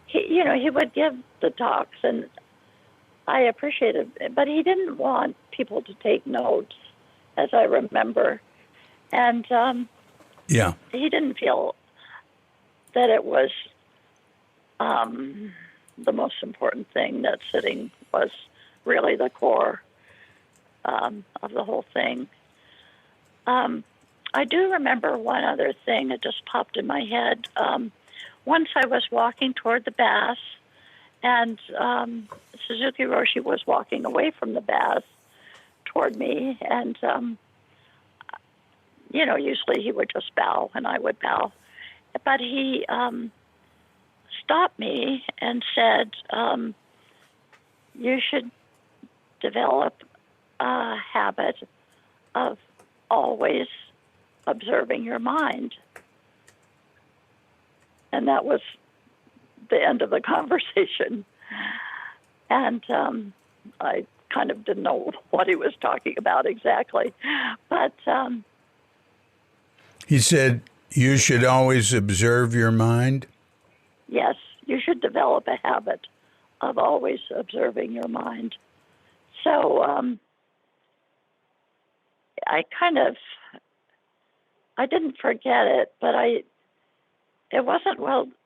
he would give the talks, and I appreciated it, but he didn't want people to take notes, as I remember. And he didn't feel that it was the most important thing, that sitting was really the core of the whole thing. I do remember one other thing that just popped in my head. Once I was walking toward the baths, and Suzuki Roshi was walking away from the baths toward me, and usually he would just bow and I would bow. But he stopped me and said, you should develop a habit of always observing your mind. And that was the end of the conversation. And I kind of didn't know what he was talking about exactly. But he said, you should always observe your mind? Yes, you should develop a habit of always observing your mind. So I didn't forget it, but it wasn't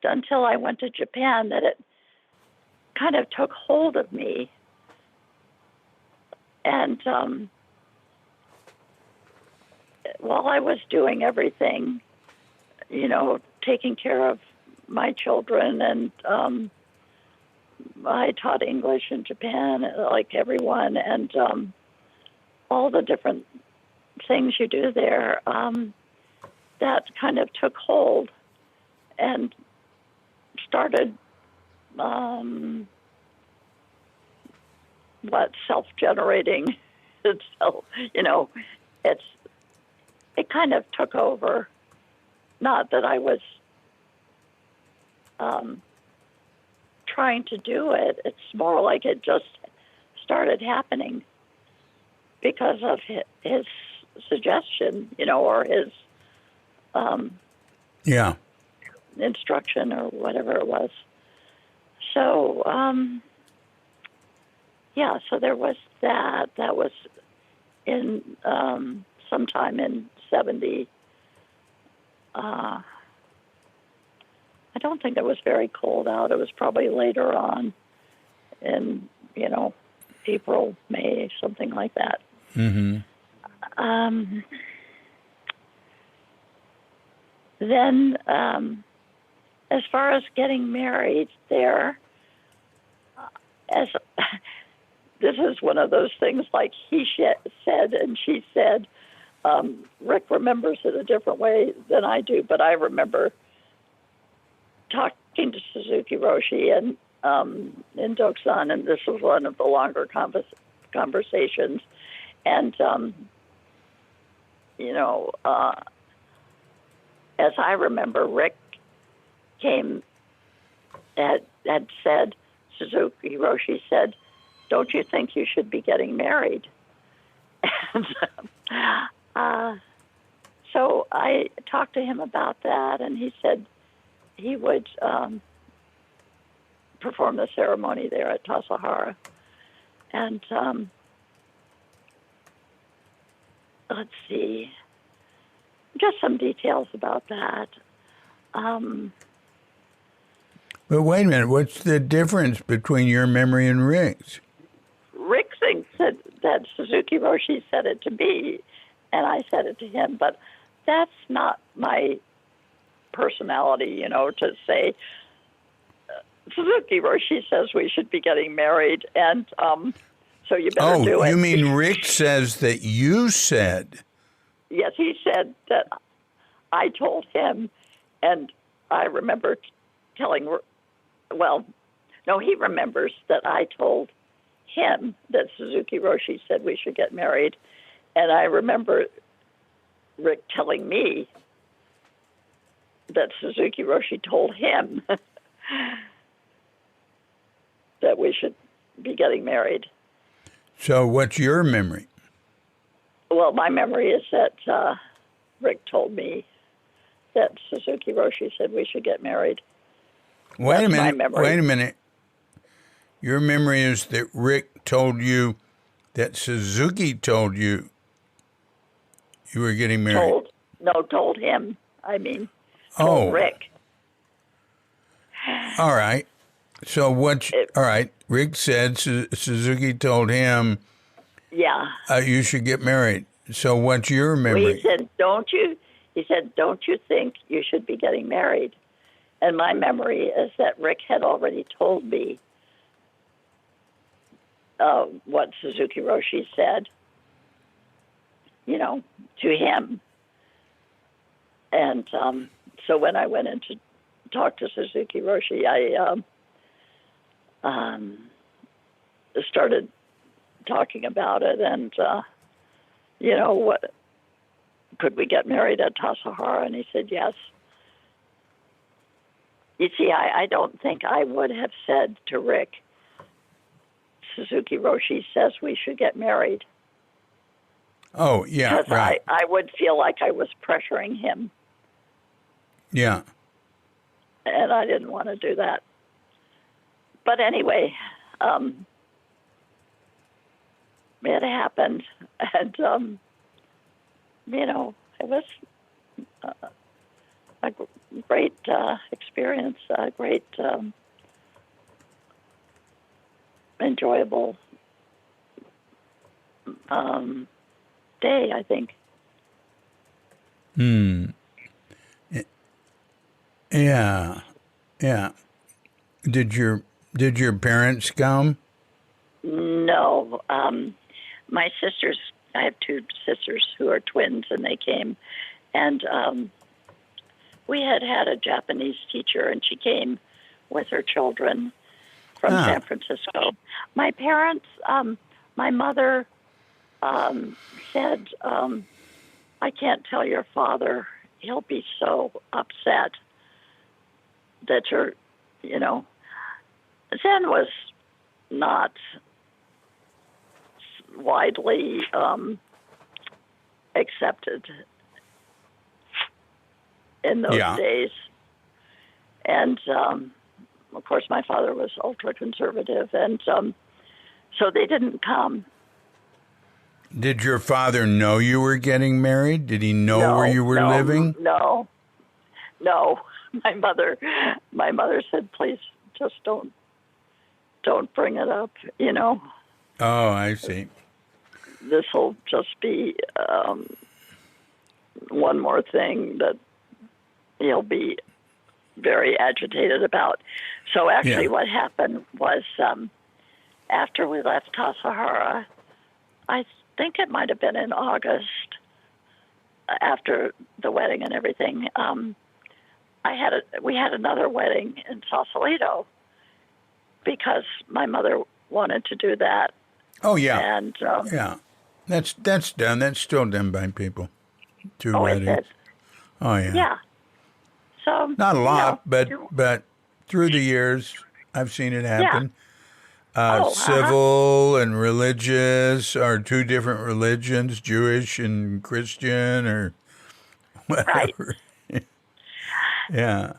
until I went to Japan that it kind of took hold of me. And while I was doing everything, taking care of my children, and I taught English in Japan like everyone, and all the different things you do there, that kind of took hold and started self-generating itself. It kind of took over. Not that I was trying to do it. It's more like it just started happening because of his suggestion, or his instruction or whatever it was. So, so there was that. That was in sometime in 70. I don't think it was very cold out. It was probably later on in, April, May, something like that. Mm-hmm. Then, as far as getting married there, this is one of those things like he said and she said. Rick remembers it a different way than I do, but I remember talking to Suzuki Roshi and in Doksan, and this was one of the longer conversations. And, as I remember, Rick had said, Suzuki Roshi said, "Don't you think you should be getting married?" And so I talked to him about that, and he said he would perform the ceremony there at Tassajara. And let's see, just some details about that. But wait a minute, what's the difference between your memory and Rick's? Rick thinks that Suzuki Roshi said it to me, and I said it to him, but that's not my personality, to say, Suzuki Roshi says we should be getting married, and so you better do it. Oh, you mean Rick says that you said? Yes, he said that I told him, and I remember telling, he remembers that I told him that Suzuki Roshi said we should get married, and I remember Rick telling me that Suzuki Roshi told him that we should be getting married. So what's your memory? Well, my memory is that Rick told me that Suzuki Roshi said we should get married. Wait a minute. Your memory is that Rick told you that Suzuki told you you were getting married. Told him. Told Rick. All right. So all right, Rick said Suzuki told him, you should get married. So what's your memory? Well, he said, don't you think you should be getting married? And my memory is that Rick had already told me what Suzuki Roshi said, to him. And so when I went in to talk to Suzuki Roshi, I started talking about it, and what could we get married at Tassajara? And he said yes. You see, I don't think I would have said to Rick, Suzuki Roshi says we should get married. Oh, yeah, because right. I would feel like I was pressuring him. Yeah. And I didn't want to do that. But anyway, it happened. And, it was a great experience, a great enjoyable day, I think. Hmm. Yeah. Yeah. Did your parents come? No, my sisters. I have two sisters who are twins, and they came, and we had a Japanese teacher, and she came with her children from Ah. San Francisco. My parents, my mother said, I can't tell your father. He'll be so upset that you know, Zen was not widely accepted in those Yeah. days. And, of course, my father was ultra conservative, and so they didn't come. Did your father know you were getting married? Did he know where No, you were no, living? no, no. My mother said, please just don't bring it up. Oh, I see. This will just be one more thing that he'll be very agitated about. So actually, Yeah. what happened was after we left Tasahara, I think it might have been in August, after the wedding and everything. We had another wedding in Sausalito because my mother wanted to do that, Oh, yeah. and Yeah. That's done. That's still done by people. Two oh, is weddings. it? Oh, yeah. Yeah. So Not a lot, you- but through the years, I've seen it yeah. happen. Oh, Civil and religious are two different religions, Jewish and Christian or right. whatever. Yeah.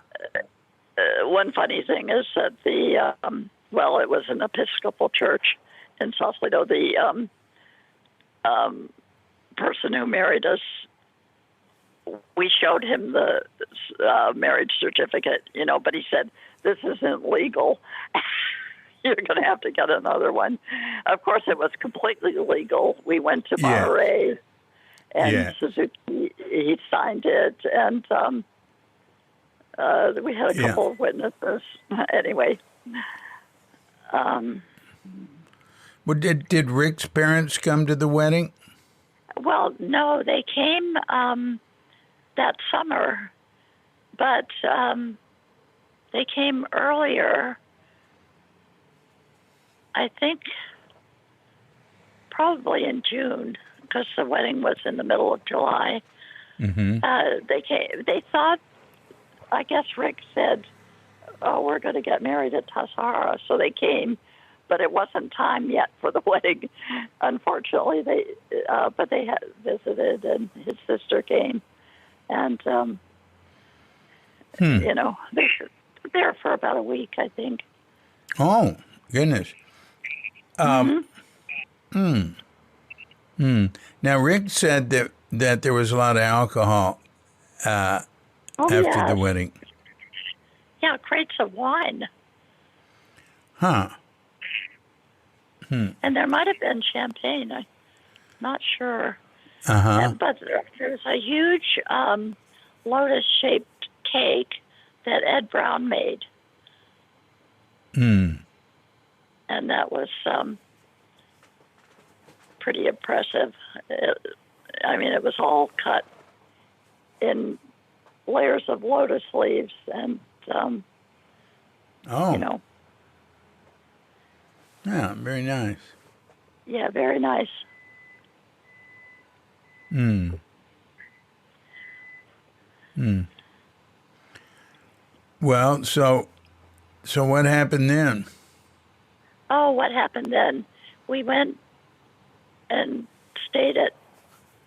One funny thing is that it was an Episcopal church in Sausalito. The person who married us, we showed him the marriage certificate, but he said, this isn't legal. You're going to have to get another one. Of course, it was completely legal. We went to Yeah. Monterey, and Yeah. Suzuki, he signed it, and we had a Yeah. couple of witnesses. Anyway. Well, did Rick's parents come to the wedding? Well, no, they came that summer, but they came earlier. I think probably in June, because the wedding was in the middle of July. Mm-hmm. They came. They thought. I guess Rick said, "Oh, we're going to get married at Tasahara," so they came. But it wasn't time yet for the wedding, unfortunately. But they had visited, and his sister came, and they were there for about a week, I think. Oh, goodness. Now, Rick said that there was a lot of alcohol Oh after the yes, wedding. yeah, crates of wine, Huh. and there might have been champagne. I'm not sure. Uh-huh. But there's a huge lotus-shaped cake that Ed Brown made. And that was pretty impressive. It was all cut in layers of lotus leaves, and, Oh. Yeah, very nice. yeah, very nice. Well, so what happened then? Oh, what happened then? We went and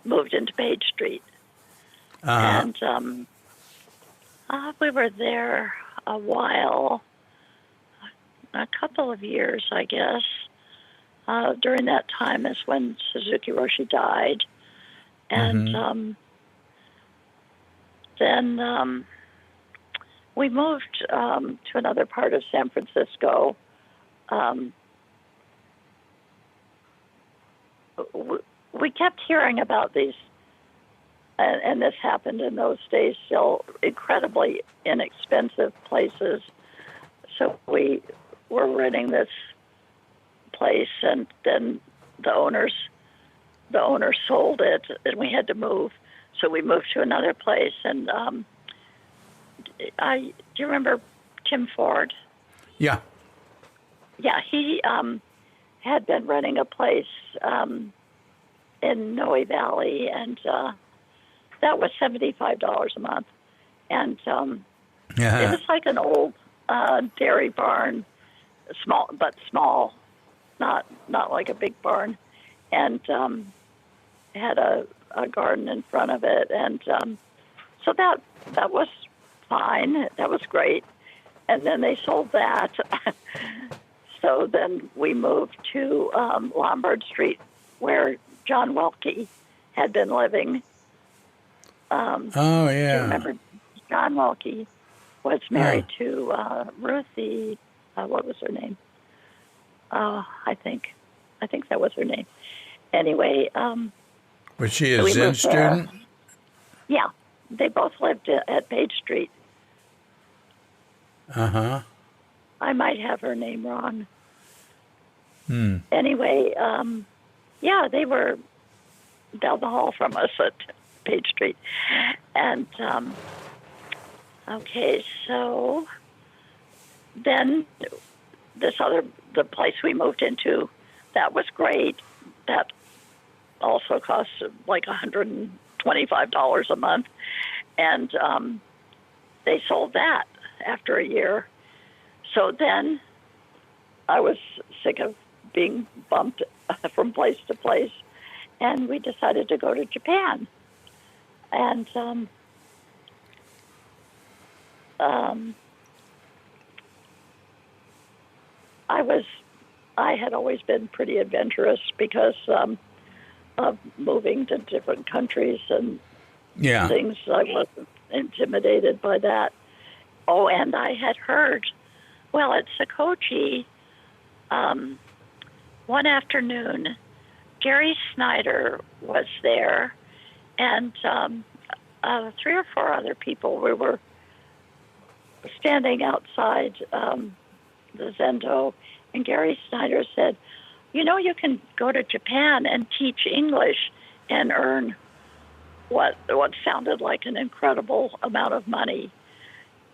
moved into Page Street. Uh-huh. And we were there a while, a couple of years, I guess. During that time is when Suzuki Roshi died. And then we moved to another part of San Francisco. We kept hearing about these and this happened in those days, still incredibly inexpensive places. So we were renting this place, and then the owner sold it, and we had to move. So we moved to another place, and do you remember Tim Ford? Yeah. Yeah, he had been renting a place in Noe Valley, and that was $75 a month, and it was like an old dairy barn, small, not like a big barn, and had a garden in front of it, and so that was fine. That was great. And then they sold that. So then we moved to Lombard Street, where John Welke had been living. Oh, Do you yeah. remember John Welke was married to Ruthie, what was her name? I think that was her name. Anyway. Was she a Zen student? Yeah, they both lived at Page Street. Uh-huh. I might have her name wrong. Hmm. Anyway, yeah, they were down the hall from us at Page Street. And, okay, so then the place we moved into, that was great. That also cost like $125 a month. And they sold that after a year. So then I was sick of being bumped from place to place, and we decided to go to Japan. And I had always been pretty adventurous because of moving to different countries and things. I wasn't intimidated by that. Oh, and I had heard, well, at Sokochi, one afternoon, Gary Snyder was there, and 3 or 4 other people. We were standing outside the Zendo, and Gary Snyder said, you know, you can go to Japan and teach English and earn what sounded like an incredible amount of money.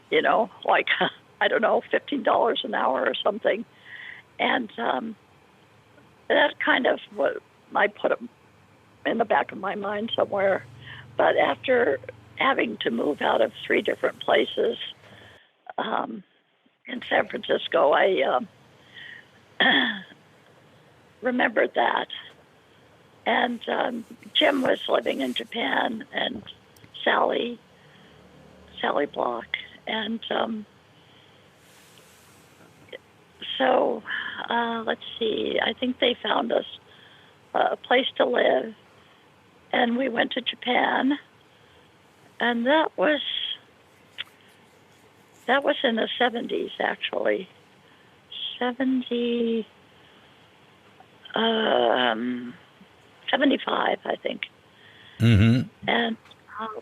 You know, like, I don't know, $15 an hour or something. And that kind of what I put in the back of my mind somewhere. But after having to move out of 3 different places in San Francisco, I remembered that. And Jim was living in Japan, and Sally Block. And so, let's see, I think they found us a place to live, and we went to Japan, and that was in the 70s, actually. 75, I think. Mm-hmm. And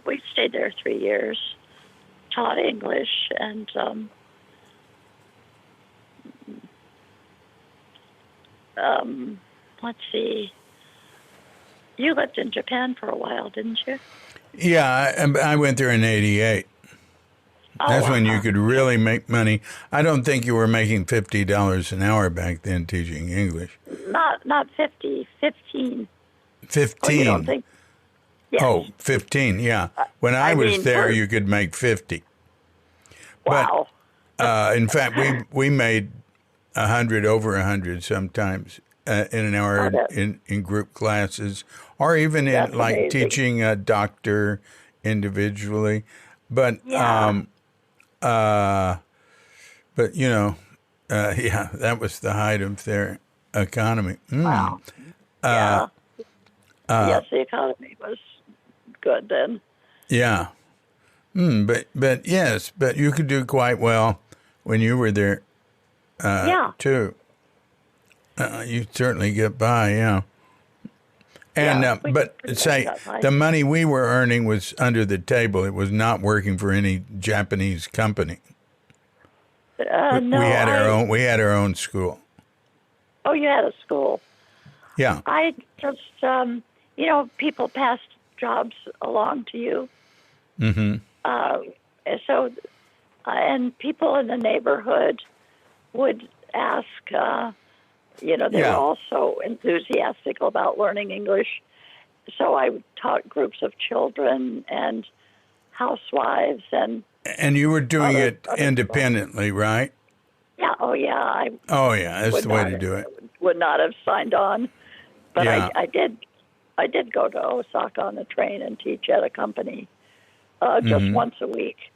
we stayed there 3 years, taught English, and let's see. You lived in Japan for a while, didn't you? Yeah, I went there in '88. That's when you could really make money. I don't think you were making $50 an hour back then teaching English. Not 50, 15. 15. Oh, you don't think? Yes. Oh, 15, yeah. When I was there, you could make 50. Wow. But, in fact, we made 100, over 100 sometimes in an hour in group classes, or even in like amazing. teaching a doctor individually. But but you know, yeah, that was the height of their economy. Wow. Yeah. Yes, the economy was good then. Yeah. But yes, but you could do quite well when you were there. Too. You certainly get by, yeah. And we but pretty much say got by. the money we were earning was under the table. It was not working for any Japanese company. No, We had our own. We had our own school. Oh, you had a school. Yeah. I just, people passed jobs along to you. Mm-hmm. So, and people in the neighborhood would ask, they were also enthusiastic about learning English. So I taught groups of children and housewives and. And you were doing it independently, people. right? Yeah. Oh, yeah. That's the way to do it. Would not have signed on, but Yeah. I did. I did go to Osaka on the train and teach at a company just once a week.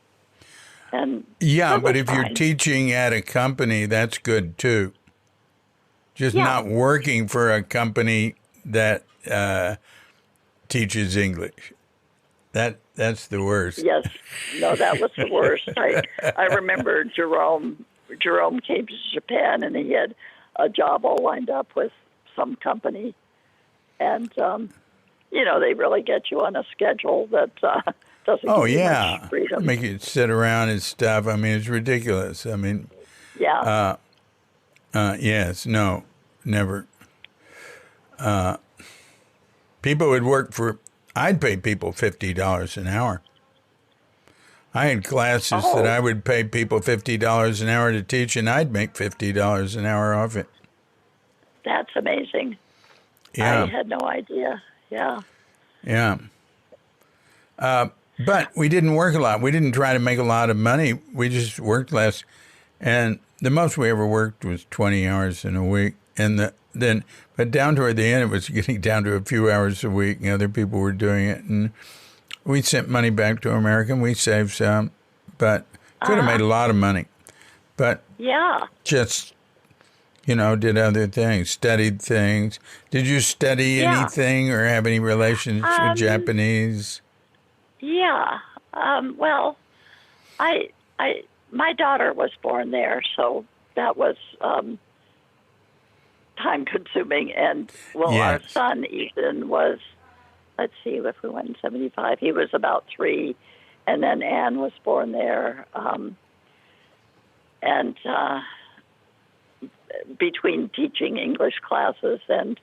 And but if fine. you're teaching at a company, that's good too. Just not working for a company that teaches English. That's the worst. Yes, no, that was the worst. I remember Jerome came to Japan and he had a job all lined up with some company, and they really get you on a schedule that doesn't give you much freedom. Make you sit around and stuff. I mean, it's ridiculous. I mean, yes, no, never. People would work for. I'd pay people $50 an hour. I had classes that I would pay people $50 an hour to teach, and I'd make $50 an hour off it. That's amazing. Yeah. I had no idea. Yeah. Yeah. But we didn't work a lot. We didn't try to make a lot of money. We just worked less. And the most we ever worked was 20 hours in a week. And but down toward the end, it was getting down to a few hours a week, and other people were doing it. And we sent money back to America, and we saved some, but could have made a lot of money. But just, did other things, studied things. Did you study anything or have any relations with Japanese? Yeah. Well, my daughter was born there, so that was time-consuming. And, our son, Ethan, was, let's see, if we went in 1975, he was about 3, and then Anne was born there. And between teaching English classes and,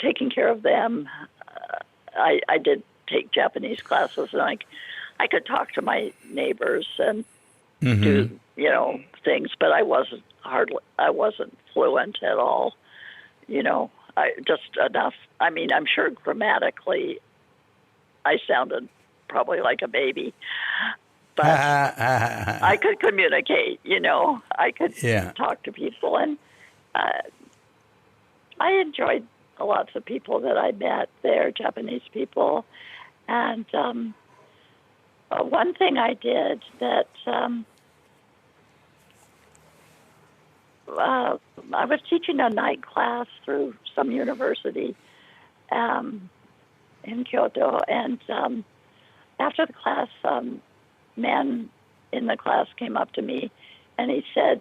taking care of them, I did take Japanese classes, and I could talk to my neighbors and do, things, but I wasn't fluent at all, just enough. I mean, I'm sure grammatically I sounded probably like a baby, but I could communicate, I could talk to people, and I enjoyed lots of people that I met there, Japanese people. And one thing I did that I was teaching a night class through some university in Kyoto, and after the class, man in the class came up to me, and he said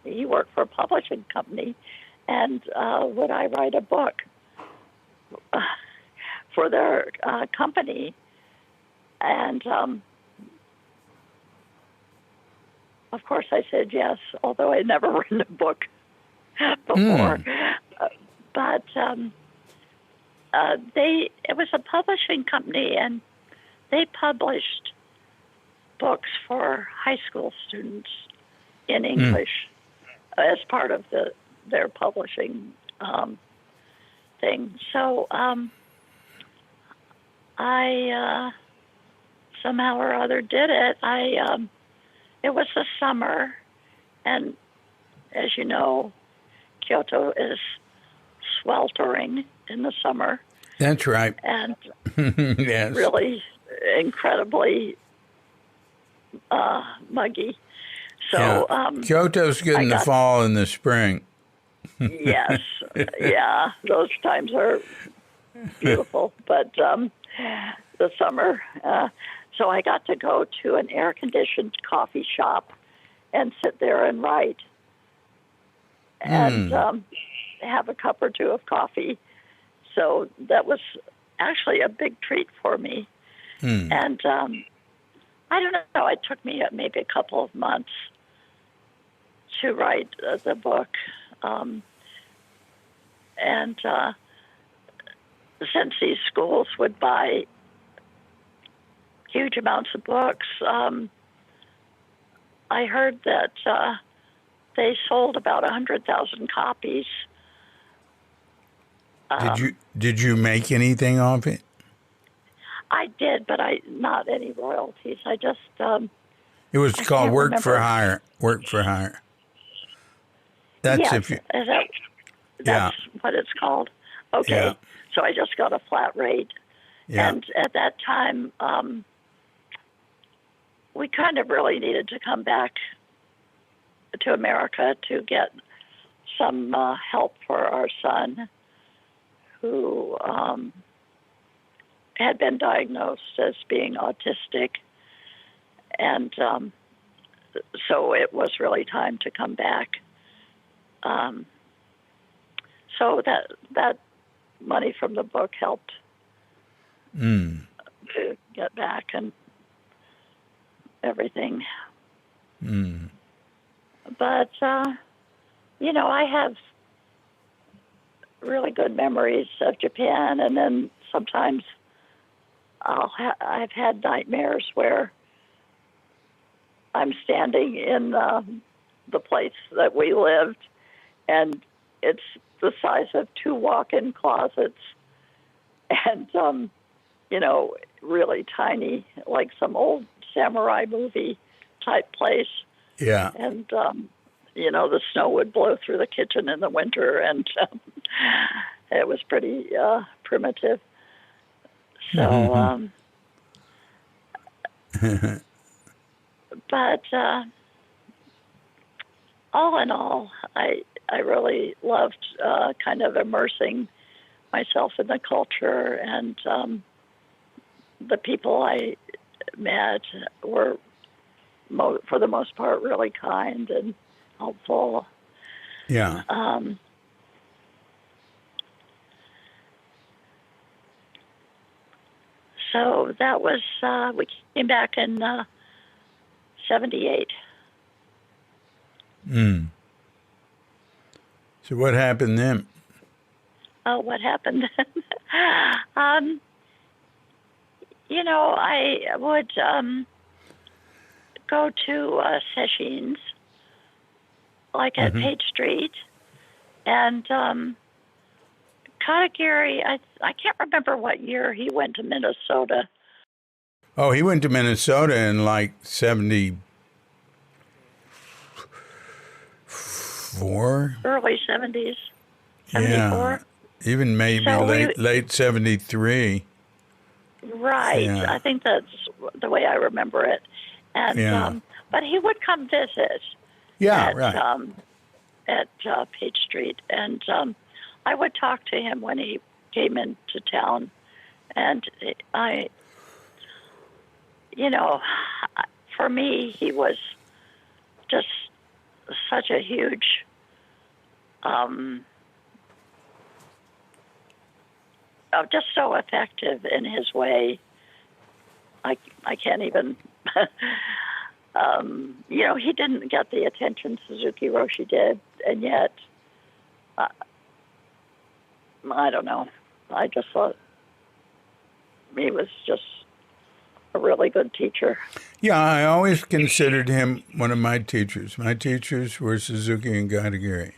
he worked for a publishing company, and would I write a book for their company? And of course I said yes, although I'd never written a book before. But it was a publishing company, and they published books for high school students in English as part of their publishing thing. So I somehow or other did it. It was the summer, and as you know, Kyoto is sweltering in the summer. That's right. And yes. Really incredibly muggy. So Kyoto's good in the fall and the spring. Yes. Yeah, those times are beautiful. But the summer, so I got to go to an air-conditioned coffee shop and sit there and write and have a cup or two of coffee. so that was actually a big treat for me. And I don't know, it took me maybe a couple of months to write the book. And since these schools would buy huge amounts of books, I heard that they sold about 100,000 copies. Did you make anything off it? I did, but not any royalties. I just It was called Work remember. for Hire. Work for Hire. That's yes, if you. That's what it's called. Okay, Yeah. so I just got a flat rate, Yeah. and at that time, we kind of really needed to come back to America to get some help for our son, who had been diagnosed as being autistic, and so it was really time to come back. So that money from the book helped to get back and everything. But I have really good memories of Japan, and then sometimes I've had nightmares where I'm standing in the place that we lived, and it's the size of 2 walk-in closets, and really tiny, like some old samurai movie type place. Yeah. And the snow would blow through the kitchen in the winter, and it was pretty primitive. So, but all in all, I really loved kind of immersing myself in the culture, and the people I met were, for the most part, really kind and helpful. Yeah. So that was, we came back in 78. So what happened then? Oh, what happened then? I would go to sessions, like at Page Street, and Katagiri, I can't remember what year he went to Minnesota. Oh, he went to Minnesota in like 74? Early 70s, 74. Yeah, even maybe So late 73. Right. Yeah. I think that's the way I remember it. And but he would come visit. Yeah, at, right. At Page Street, and I would talk to him when he came into town, and for me, he was just such a huge just so effective in his way. I can't even, he didn't get the attention Suzuki Roshi did, and yet, I don't know. I just thought he was just a really good teacher. Yeah, I always considered him one of my teachers. My teachers were Suzuki and Katagiri.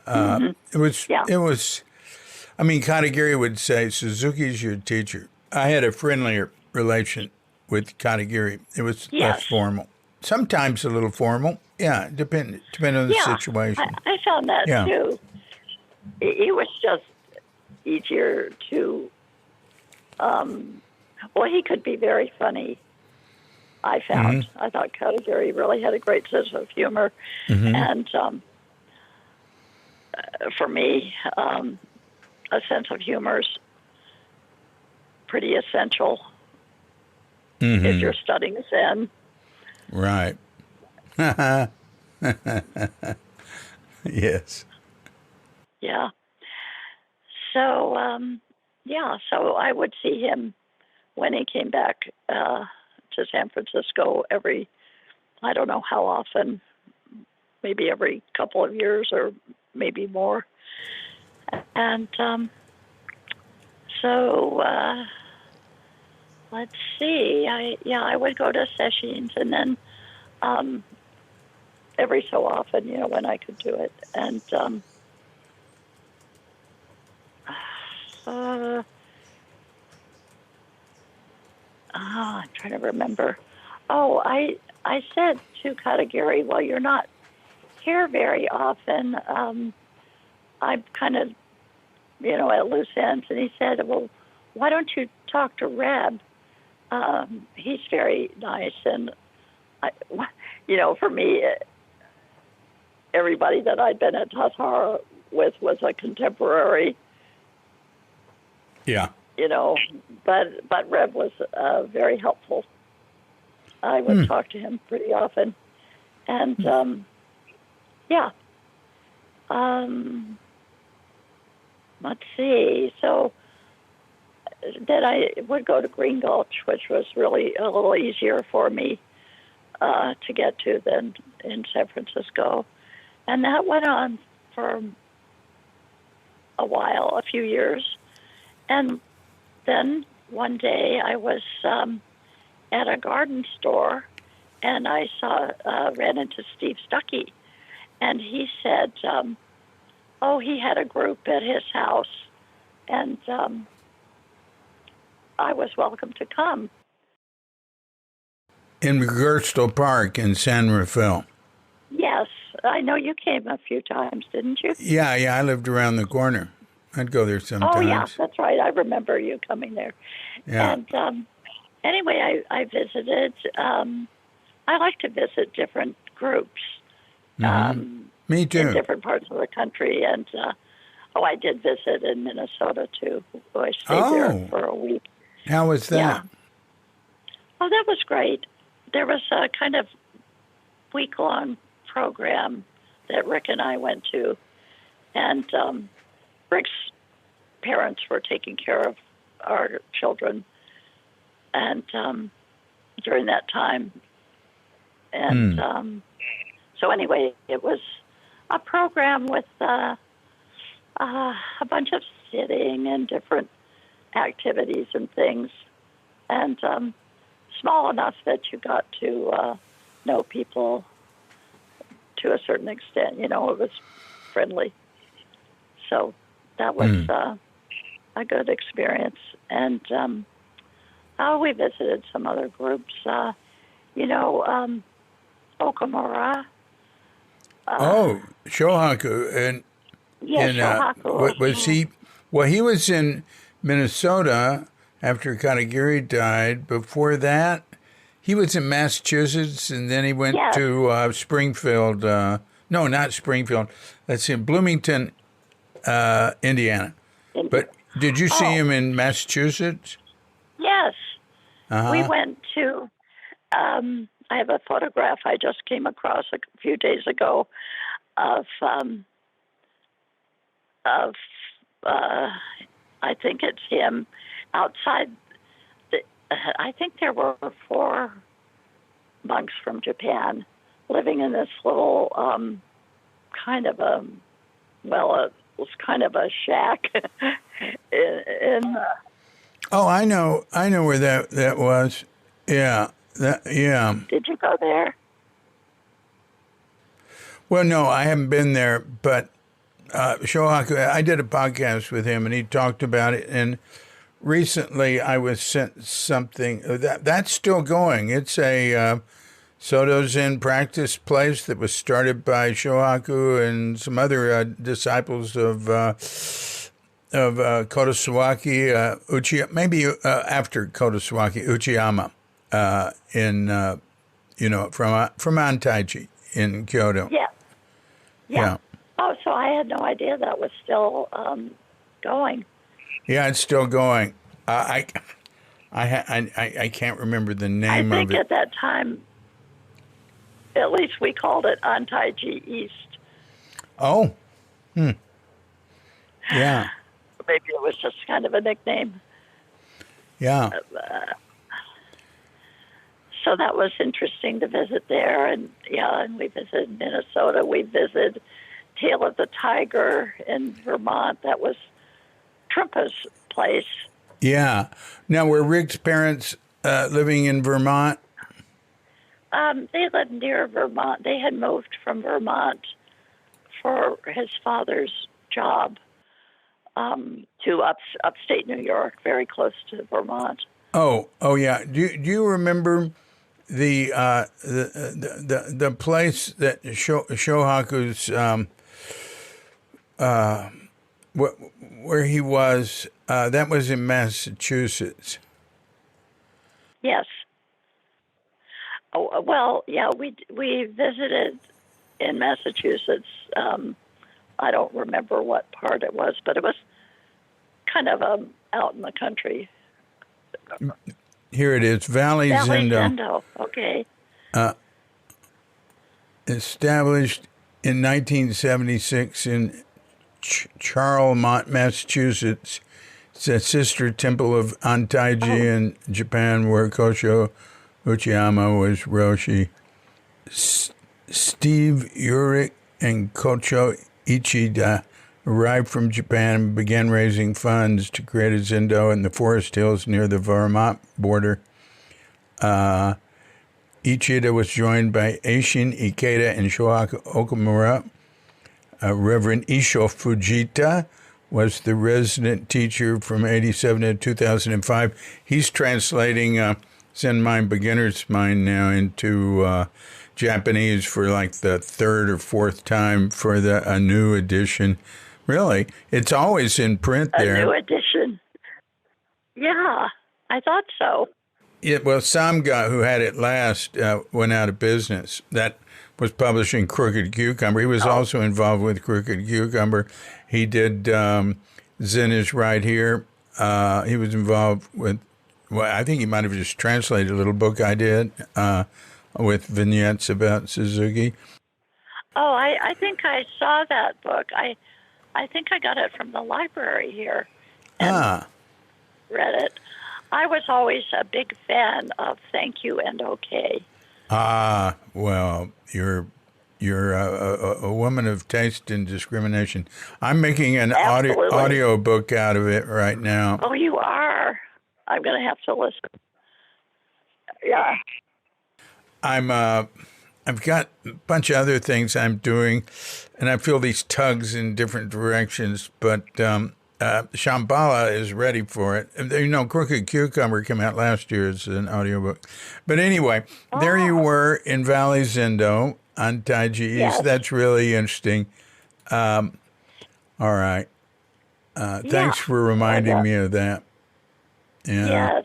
It was, Katagiri would say, Suzuki's your teacher. I had a friendlier relation with Katagiri. It was less formal. Sometimes a little formal. Yeah, depending on the situation. I found that too. It was just easier to, he could be very funny, I found. I thought Katagiri really had a great sense of humor. And for me, a sense of humor is pretty essential if you're studying Zen. Right. Yes. Yeah. So, so I would see him when he came back to San Francisco I don't know how often, maybe every couple of years or maybe more. And let's see. I would go to sessions, and then every so often, when I could do it. And I'm trying to remember. Oh, I said to Katagiri, well, you're not here very often. I'm kind of, at loose ends. And he said, well, why don't you talk to Reb? He's very nice. And, for me, everybody that I'd been at Tassajara with was a contemporary. Yeah. But Reb was very helpful. I would talk to him pretty often. And, let's see. So then I would go to Green Gulch, which was really a little easier for me to get to than in San Francisco. And that went on for a while, a few years. And then one day I was at a garden store, and I ran into Steve Stuckey, and he said, he had a group at his house, and I was welcome to come. In Gerstl Park in San Rafael. Yes, I know you came a few times, didn't you? Yeah, I lived around the corner. I'd go there sometimes. Oh, yeah, that's right. I remember you coming there. Yeah. And anyway, I visited. I like to visit different groups. Me too. In different parts of the country. And, I did visit in Minnesota, too. I stayed there for a week. How was that? Yeah. Oh, that was great. There was a kind of week-long program that Rick and I went to. And Rick's parents were taking care of our children, and during that time, and so anyway, it was a program with a bunch of sitting and different activities and things, and small enough that you got to know people to a certain extent. It was friendly, so that was a good experience. And we visited some other groups, Okamura. Shohaku. And Shohaku. Was he? Well, he was in Minnesota after Katagiri died. Before that, he was in Massachusetts, and then he went to Springfield. No, not Springfield. Let's see, Bloomington, Indiana. But did you see him in Massachusetts? Yes. We went to, I have a photograph I just came across a few days ago of I think it's him outside. I think there were 4 monks from Japan living in this little kind of a, it was kind of a shack I know where that was. Yeah. Did you go there? Well, no, I haven't been there, but Shohaku, I did a podcast with him, and he talked about it. And recently, I was sent something that's still going. It's a Soto Zen practice place that was started by Shohaku and some other disciples of Kodosawaki, maybe after Kodosawaki, Uchiyama, from Antaiji in Kyoto. Yeah. Oh, so I had no idea that was still going. Yeah, it's still going. I can't remember the name of it. I think at that time, at least we called it Antaiji East. Oh. Yeah. maybe it was just kind of a nickname. Yeah. So that was interesting to visit there. And we visited Minnesota. We visited Tail of the Tiger in Vermont. That was Trumpa's place. Yeah. Now, were Rick's parents living in Vermont? They lived near Vermont. They had moved from Vermont for his father's job to upstate New York, very close to Vermont. Oh, yeah. Do you remember the place that Shohaku's where he was? That was in Massachusetts. Yes. Oh, well, yeah, we visited in Massachusetts. I don't remember what part it was, but it was kind of out in the country. Here it is, Valley Zendo. Zendo, okay. Established in 1976 in Charlemont, Massachusetts. It's a sister temple of Antaiji in Japan, where Kosho Uchiyama was Roshi. Steve Urich and Kocho Ichida arrived from Japan and began raising funds to create a Zendo in the forest hills near the Vermont border. Ichida was joined by Eishin Ikeda and Shohaku Okamura. Reverend Isho Fujita was the resident teacher from 87 to 2005. He's translating Zen Mind Beginner's Mind now into Japanese for like the third or fourth time for a new edition. Really? It's always in print there. A new edition. Yeah, I thought so. Well, Samga, who had it last, went out of business. That was publishing Crooked Cucumber. He was also involved with Crooked Cucumber. He did Zen is Right Here. He was involved with, well, I think he might have just translated a little book I did with vignettes about Suzuki. Oh, I think I saw that book. I think I got it from the library here and read it. I was always a big fan of Thank You and Okay. Well, you're a woman of taste and discrimination. I'm making an audio book out of it right now. Oh, you are? I'm going to have to listen. Yeah. I've got a bunch of other things I'm doing, and I feel these tugs in different directions, but Shambhala is ready for it. You know, Crooked Cucumber came out last year as an audiobook. But anyway, there you were in Valley Zendo on Taiji East. Yes. That's really interesting. All right. Thanks for reminding me of that. Yeah. Yes,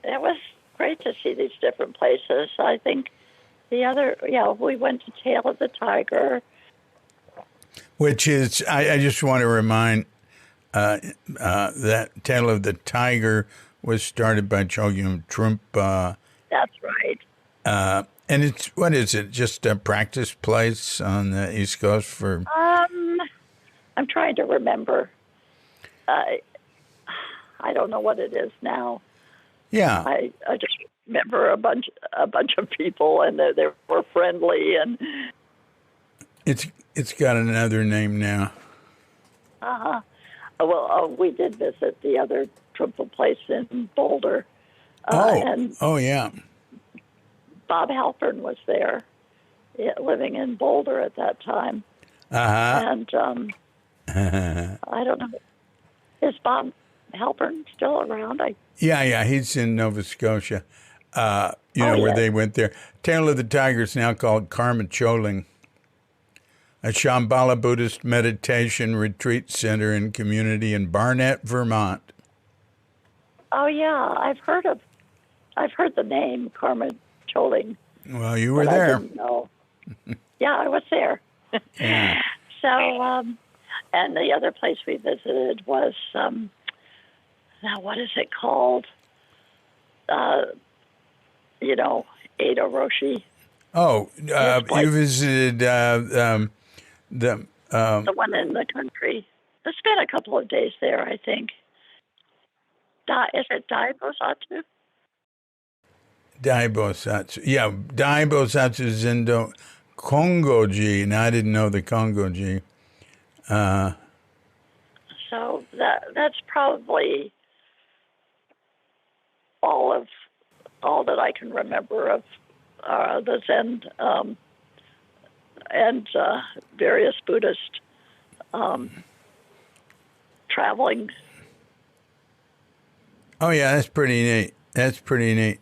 it was great to see these different places. I think we went to Tail of the Tiger. Which is, I just want to remind that Tail of the Tiger was started by Chogyam Trungpa. That's right. And it's, what is it, just a practice place on the East Coast for? I'm trying to remember. I don't know what it is now. Yeah. I just remember a bunch of people, and they were friendly, and it's got another name now. Well, we did visit the other Trumpa place in Boulder. Yeah. Bob Halpern was there, living in Boulder at that time. And I don't know, is Bob Halpern still around? Yeah, he's in Nova Scotia. Where they went there. Tail of the Tiger is now called Karma Choling, a Shambhala Buddhist meditation retreat center and community in Barnett, Vermont. Oh yeah, I've heard the name Karma Choling. Well, you were there. I didn't know. Yeah, I was there. Yeah. So, and the other place we visited was, now what is it called? Ada Roshi. Oh, you visited the The one in the country. I spent a couple of days there, I think. Is it Daibosatsu? Daibosatsu. Yeah, Daibosatsu Zendo Kongoji, and I didn't know the Kongoji. So that's probably all that I can remember of the Zen and various Buddhist traveling. Oh yeah, that's pretty neat. That's pretty neat.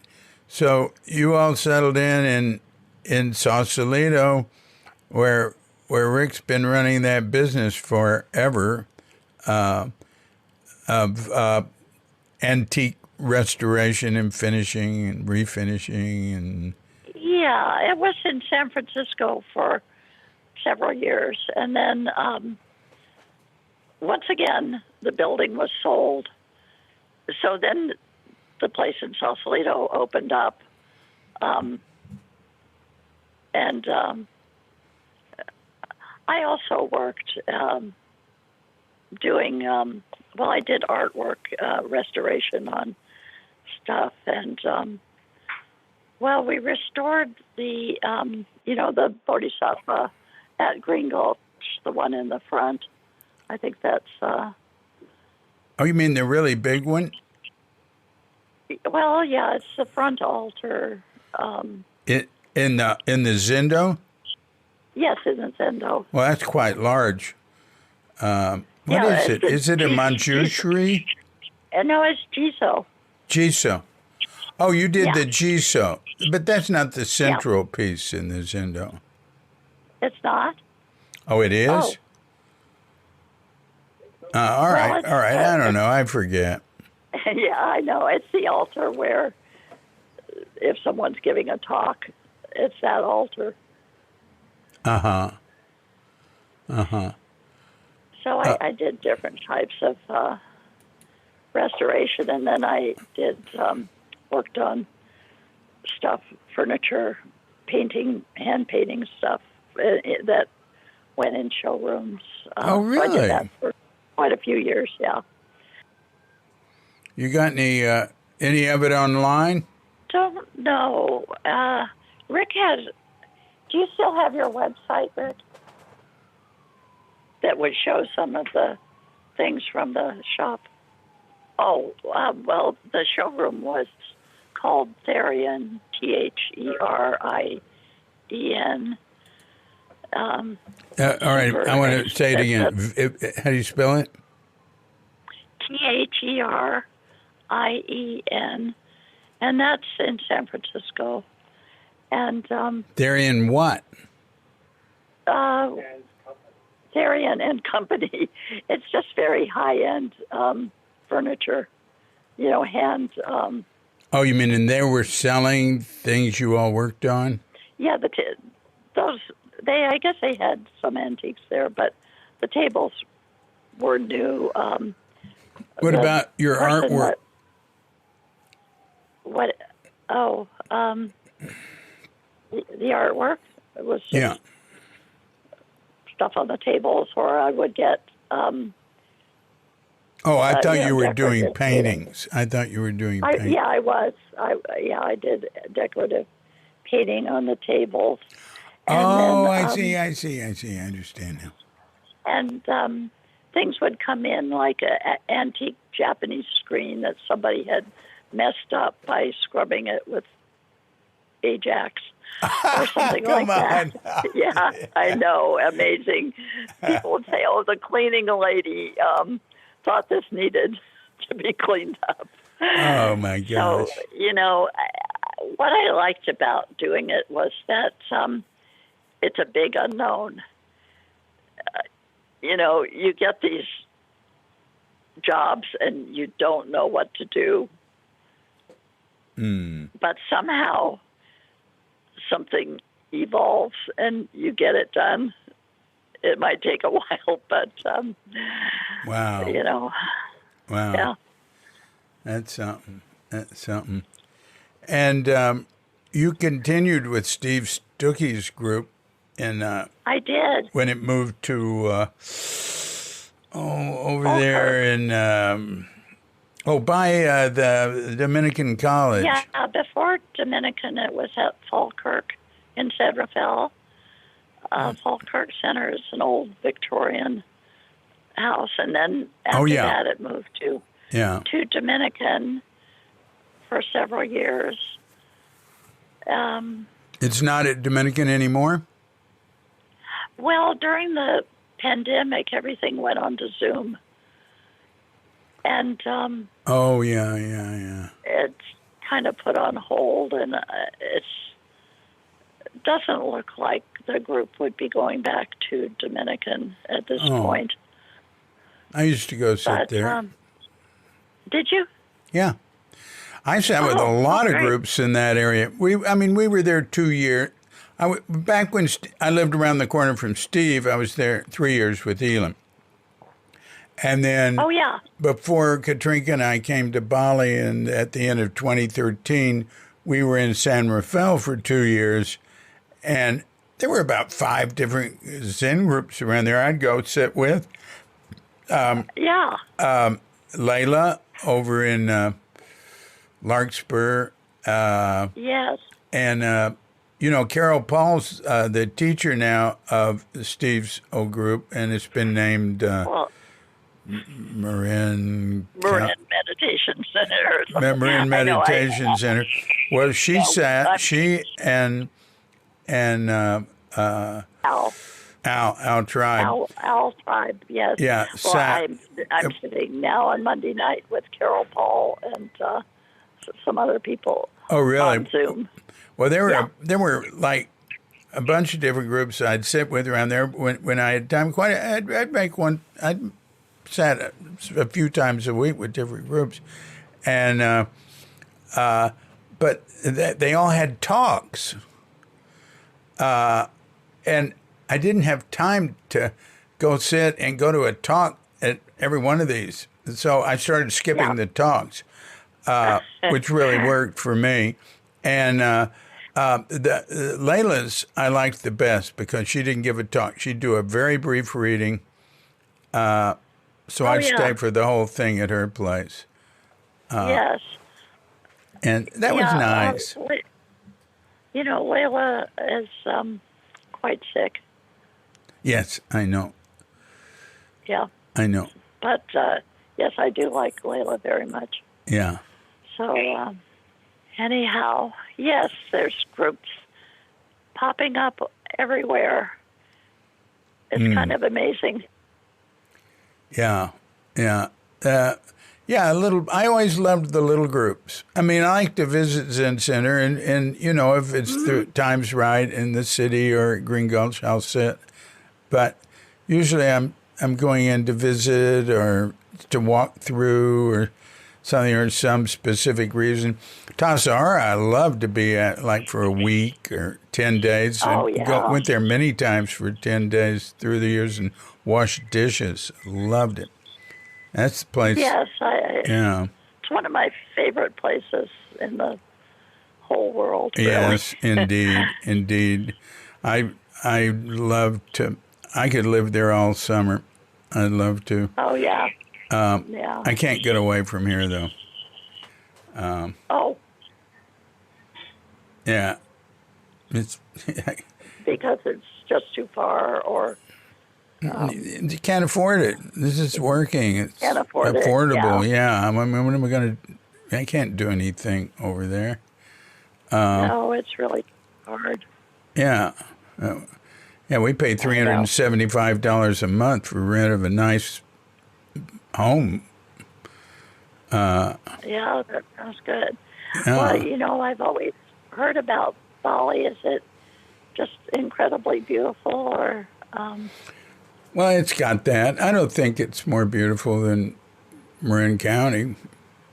So you all settled in Sausalito, where Rick's been running that business forever, of antique restoration and finishing and refinishing and. Yeah, it was in San Francisco for several years, and then once again the building was sold. So then the place in Sausalito opened up, and I also worked doing, I did artwork, restoration on stuff, and, we restored the, the Bodhisattva at Green Gulch, the one in the front. I think that's... Oh, you mean the really big one? Well, yeah, it's the front altar. In the Zendo? Yes, in the Zendo. Well, that's quite large. What is it? Is it a Manjushri? No, it's Jiso. Jiso. Oh, you did the Jiso. But that's not the central piece in the Zendo. It's not? Oh, it is? Oh. All right. I don't know. I forget. Yeah, I know. It's the altar where if someone's giving a talk, it's that altar. Uh-huh. So I did different types of restoration, and then I did worked on stuff, furniture, painting, hand painting stuff that went in showrooms. Oh, really? So I did that for quite a few years, yeah. You got any of it online? Don't know. Rick has... Do you still have your website, Rick? That would show some of the things from the shop? Oh, the showroom was called Therian, Therin. All right, I want to say it again. How do you spell it? Therin, and that's in San Francisco. And Therian what? Therian and Company. It's just very high-end furniture, hand. Oh, you mean, and they were selling things you all worked on? Yeah, I guess they had some antiques there, but the tables were new. What about your artwork? The artwork was just stuff on the tables, or I would get. I thought you were doing paintings. I thought you were doing paintings. Yeah, I was. I did decorative painting on the tables. And I see. I understand now. And things would come in like an antique Japanese screen that somebody had messed up by scrubbing it with Ajax or something like that. Yeah, I know. Amazing. People would say, the cleaning lady thought this needed to be cleaned up. Oh, my gosh. So, what I liked about doing it was that it's a big unknown. You get these jobs and you don't know what to do. But somehow something evolves and you get it done. It might take a while, but wow. Wow. Yeah. That's something. And you continued with Steve Stuckey's group I did. when it moved to over Falkirk. there in by the Dominican College. Yeah, before Dominican, it was at Falkirk in San Rafael. Falkirk Center is an old Victorian house, and then after that, it moved to Dominican for several years. It's not at Dominican anymore? Well, during the pandemic, everything went on to Zoom. And it's kind of put on hold, and it doesn't look like the group would be going back to Dominican at this point. I used to go sit there. Did you? Yeah. I sat with a lot of groups in that area. We were there 2 years. Back when I lived around the corner from Steve, I was there 3 years with Elam. And then before Katrinka and I came to Bali, and at the end of 2013, we were in San Rafael for 2 years. And there were about 5 different Zen groups around there I'd go sit with. Layla over in Larkspur. Yes. And, Carol Paul's the teacher now of Steve's old group, and it's been named Marin Meditation Center. Marin Meditation Center. Well, she and Al Tribe. Al Tribe, yes. Yeah. Well, I'm sitting now on Monday night with Carol Paul and some other people. Oh, really? On Zoom. Well, there were like a bunch of different groups I'd sit with around there when I had time. I'd make one. I'd sat a few times a week with different groups, and but they all had talks, and I didn't have time to go sit and go to a talk at every one of these. So I started skipping the talks, which really worked for me. And the Layla's I liked the best because she didn't give a talk. She'd do a very brief reading. So I'd stay for the whole thing at her place. Yes. And that was nice. Layla is quite sick. Yes, I know. Yeah. I know. But, yes, I do like Layla very much. Yeah. So, anyhow, yes, there's groups popping up everywhere. It's kind of amazing. Yeah. I always loved the little groups. I mean, I like to visit Zen Center, and if it's the time's right in the city or at Green Gulch, I'll sit. But usually I'm going in to visit or to walk through or something, or some specific reason. Tassajara, I love to be at, like, for a week or 10 days. Went there many times for 10 days through the years and washed dishes. Loved it. That's the place. Yes, it's one of my favorite places in the whole world. Really. Yes, indeed. I love to. I could live there all summer. I'd love to. Oh yeah. I can't get away from here though. Yeah. It's because it's just too far, or you can't afford it. This is working. It's can't afford affordable. It. Yeah. I mean, what am I going to? I can't do anything over there. No, it's really hard. Yeah. We pay $375 a month for rent of a nice home. That sounds good. Well, I've always heard about Bali. Is it just incredibly beautiful, or? Well, it's got that. I don't think it's more beautiful than Marin County,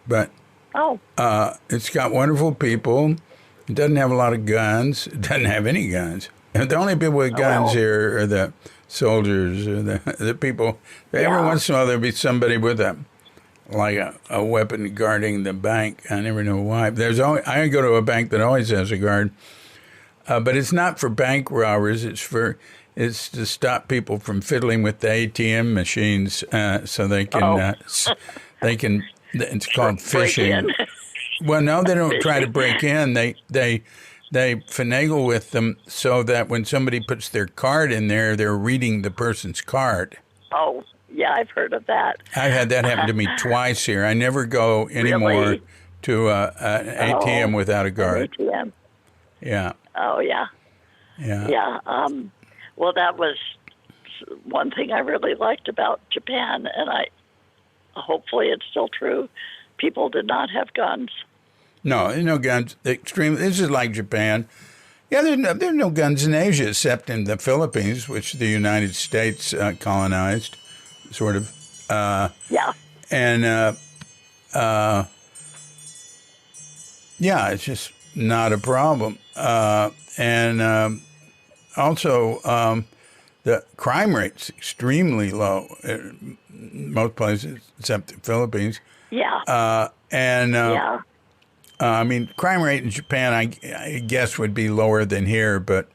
but it's got wonderful people. It doesn't have a lot of guns. It doesn't have any guns. And the only people with guns here are the soldiers or the people. Every once in a while there'll be somebody with a weapon guarding the bank. I never know why. I go to a bank that always has a guard. But it's not for bank robbers. It's to stop people from fiddling with the ATM machines, so they can they can. It's called phishing. Well, no, they don't try to break in. They finagle with them so that when somebody puts their card in there, they're reading the person's card. Oh, yeah, I've heard of that. I've had that happen to me twice here. I never go anymore Really? to an ATM without a guard. An ATM. Yeah. Oh, yeah. Yeah. Yeah. Well, that was one thing I really liked about Japan, and hopefully it's still true. People did not have guns. No, there's no guns. This is like Japan. Yeah, there's no guns in Asia except in the Philippines, which the United States colonized, sort of. Yeah. And yeah, it's just not a problem. And also, the crime rate's extremely low in most places except the Philippines. Yeah. Yeah. I mean, crime rate in Japan, I guess, would be lower than here, but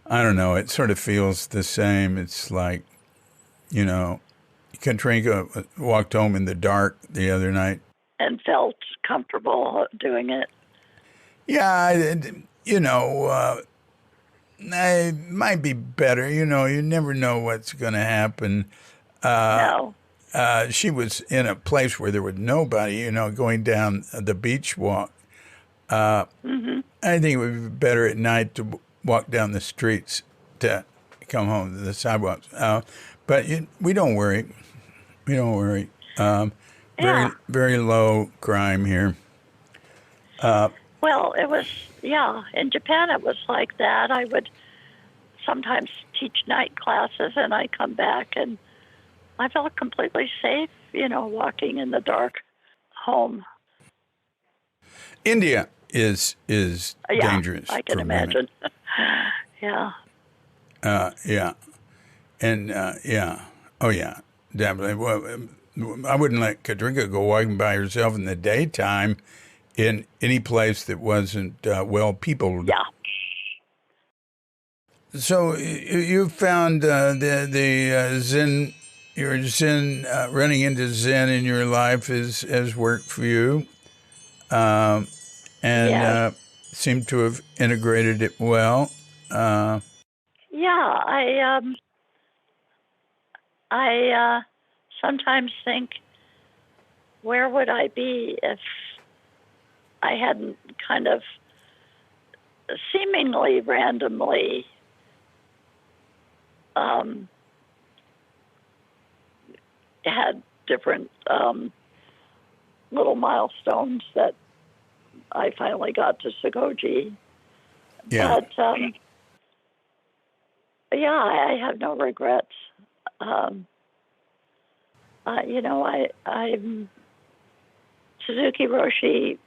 I don't know. It sort of feels the same. It's like, Katrina walked home in the dark the other night. And felt comfortable doing it. Yeah, it might be better. You never know what's going to happen. No. She was in a place where there was nobody, going down the beach walk. I think it would be better at night to walk down the streets to come home to the sidewalks. But we don't worry. We don't worry. Very, very low crime here. Well, it was, in Japan it was like that. I would sometimes teach night classes, and I'd come back and I felt completely safe, walking in the dark home. India is dangerous. I can imagine. Yeah. Yeah. And oh yeah, definitely. Well, I wouldn't let Katrina go walking by herself in the daytime in any place that wasn't well peopled. Yeah. So you found the Zen. Your Zen, running into Zen in your life has worked for you, and seem to have integrated it well. I sometimes think, where would I be if I hadn't kind of seemingly randomly had different little milestones that I finally got to Sagoji. Yeah. But, I have no regrets. Suzuki Roshi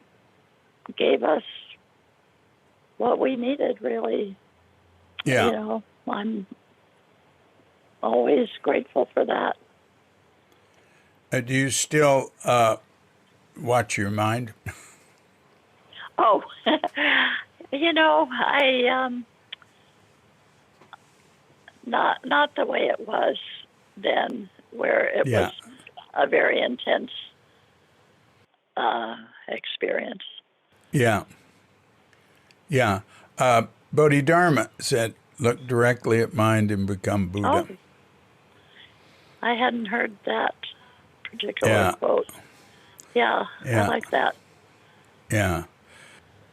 gave us what we needed, really. Yeah. I'm always grateful for that. Do you still watch your mind? Oh, not the way it was then, where it was a very intense experience. Yeah. Yeah. Bodhidharma said, "Look directly at mind and become Buddha." Oh, I hadn't heard that particular quote. Yeah, I like that. Yeah.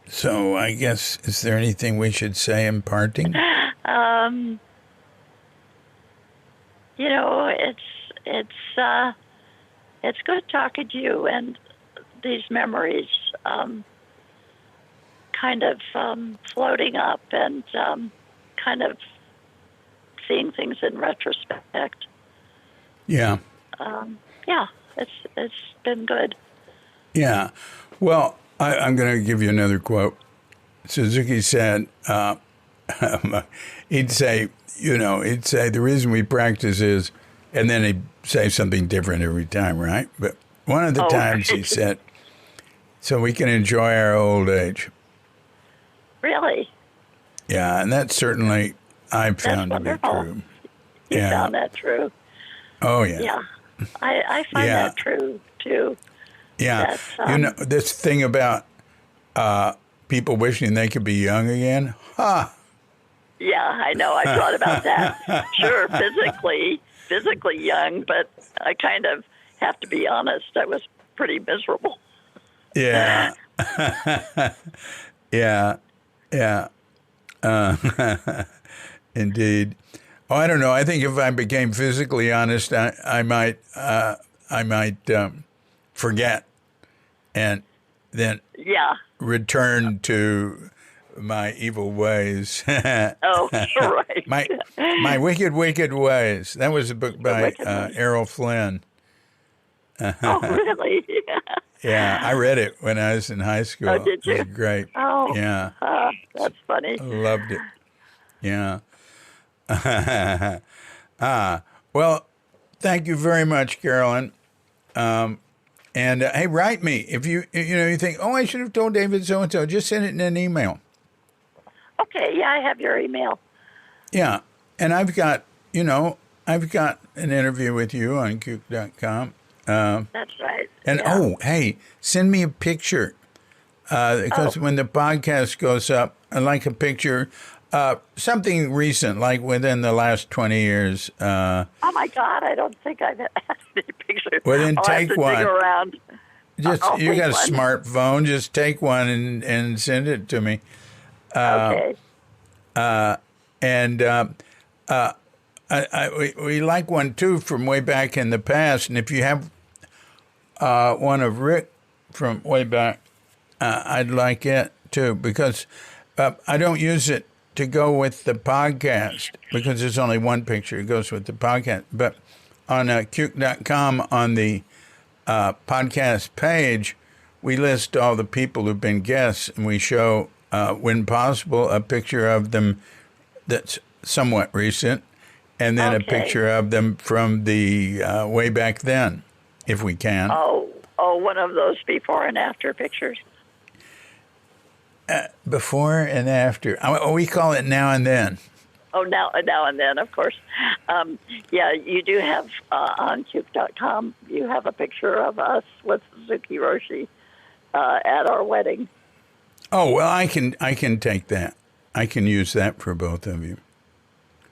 So I guess, is there anything we should say in parting? It's good talking to you, and these memories kind of floating up and kind of seeing things in retrospect. Yeah. It's been good. Yeah. Well, I'm going to give you another quote. Suzuki said, he'd say, the reason we practice is, and then he'd say something different every time, right? But one of the times he said, so we can enjoy our old age. Really? Yeah, and that's certainly I've That's found to be wonderful. true. You Yeah. found that true. Oh, yeah. Yeah. I find Yeah. that true, too. Yeah. That's, this thing about people wishing they could be young again. Ha! yeah, I know. I thought about that. Sure, physically young, but I kind of have to be honest. I was pretty miserable. Yeah. Yeah. Yeah. Indeed. Oh, I don't know. I think if I became physically honest, I might forget and then Yeah. return to my evil ways. Oh, right. my wicked ways. That was a book by Wicked Ways. Errol Flynn. Oh, really? Yeah, I read it when I was in high school. Oh, did you? It was great. Oh, Yeah, that's funny. I loved it. Yeah. Well, thank you very much, Carolyn. And hey, write me if you think, oh, I should have told David so and so. Just send it in an email. Okay, yeah, I have your email. Yeah, and I've got an interview with you on Kook.com. That's right. And yeah. hey, send me a picture because when the podcast goes up, I like a picture, something recent, like within the last 20 years. Oh my God, I don't think I've had any pictures. Well, then I'll take have to one. Dig around. Just you got a one. smartphone. Just take one and send it to me. Okay. We like one too from way back in the past. And if you have one of Rick from way back, I'd like it too, because I don't use it to go with the podcast because there's only one picture. It goes with the podcast. But on Kook.com, on the podcast page, we list all the people who've been guests, and we show, when possible, a picture of them that's somewhat recent, and then a picture of them from the way back then, if we can. Oh, one of those before and after pictures. Before and after. We call it now and then. Oh, now and then, of course. Yeah, you do have on Cube.com, you have a picture of us with Suzuki Roshi at our wedding. Oh, well, I can take that. I can use that for both of you.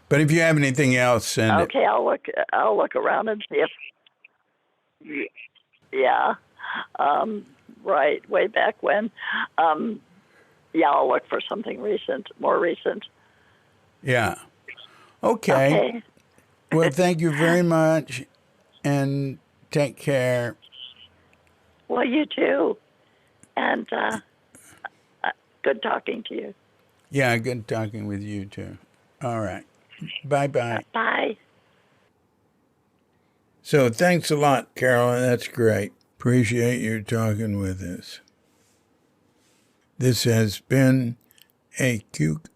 But if you have anything else, send it. Okay, I'll look around and see if. Yeah, right, way back when. Yeah, I'll look for something more recent. Yeah. Okay. Well, thank you very much, and take care. Well, you too, and good talking to you. Yeah, good talking with you too. All right. Bye-bye. Bye. So thanks a lot, Carolyn. That's great. Appreciate you talking with us. This has been a Kook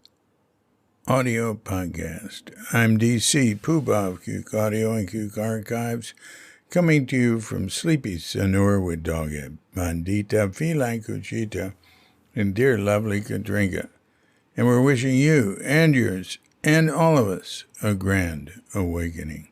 Audio Podcast. I'm DC Poobah of Kook Audio and Kook Archives, coming to you from sleepy Sanur with Doghead, Bandita, Feline Cuchita, and dear lovely Katrinka. And we're wishing you and yours and all of us a grand awakening.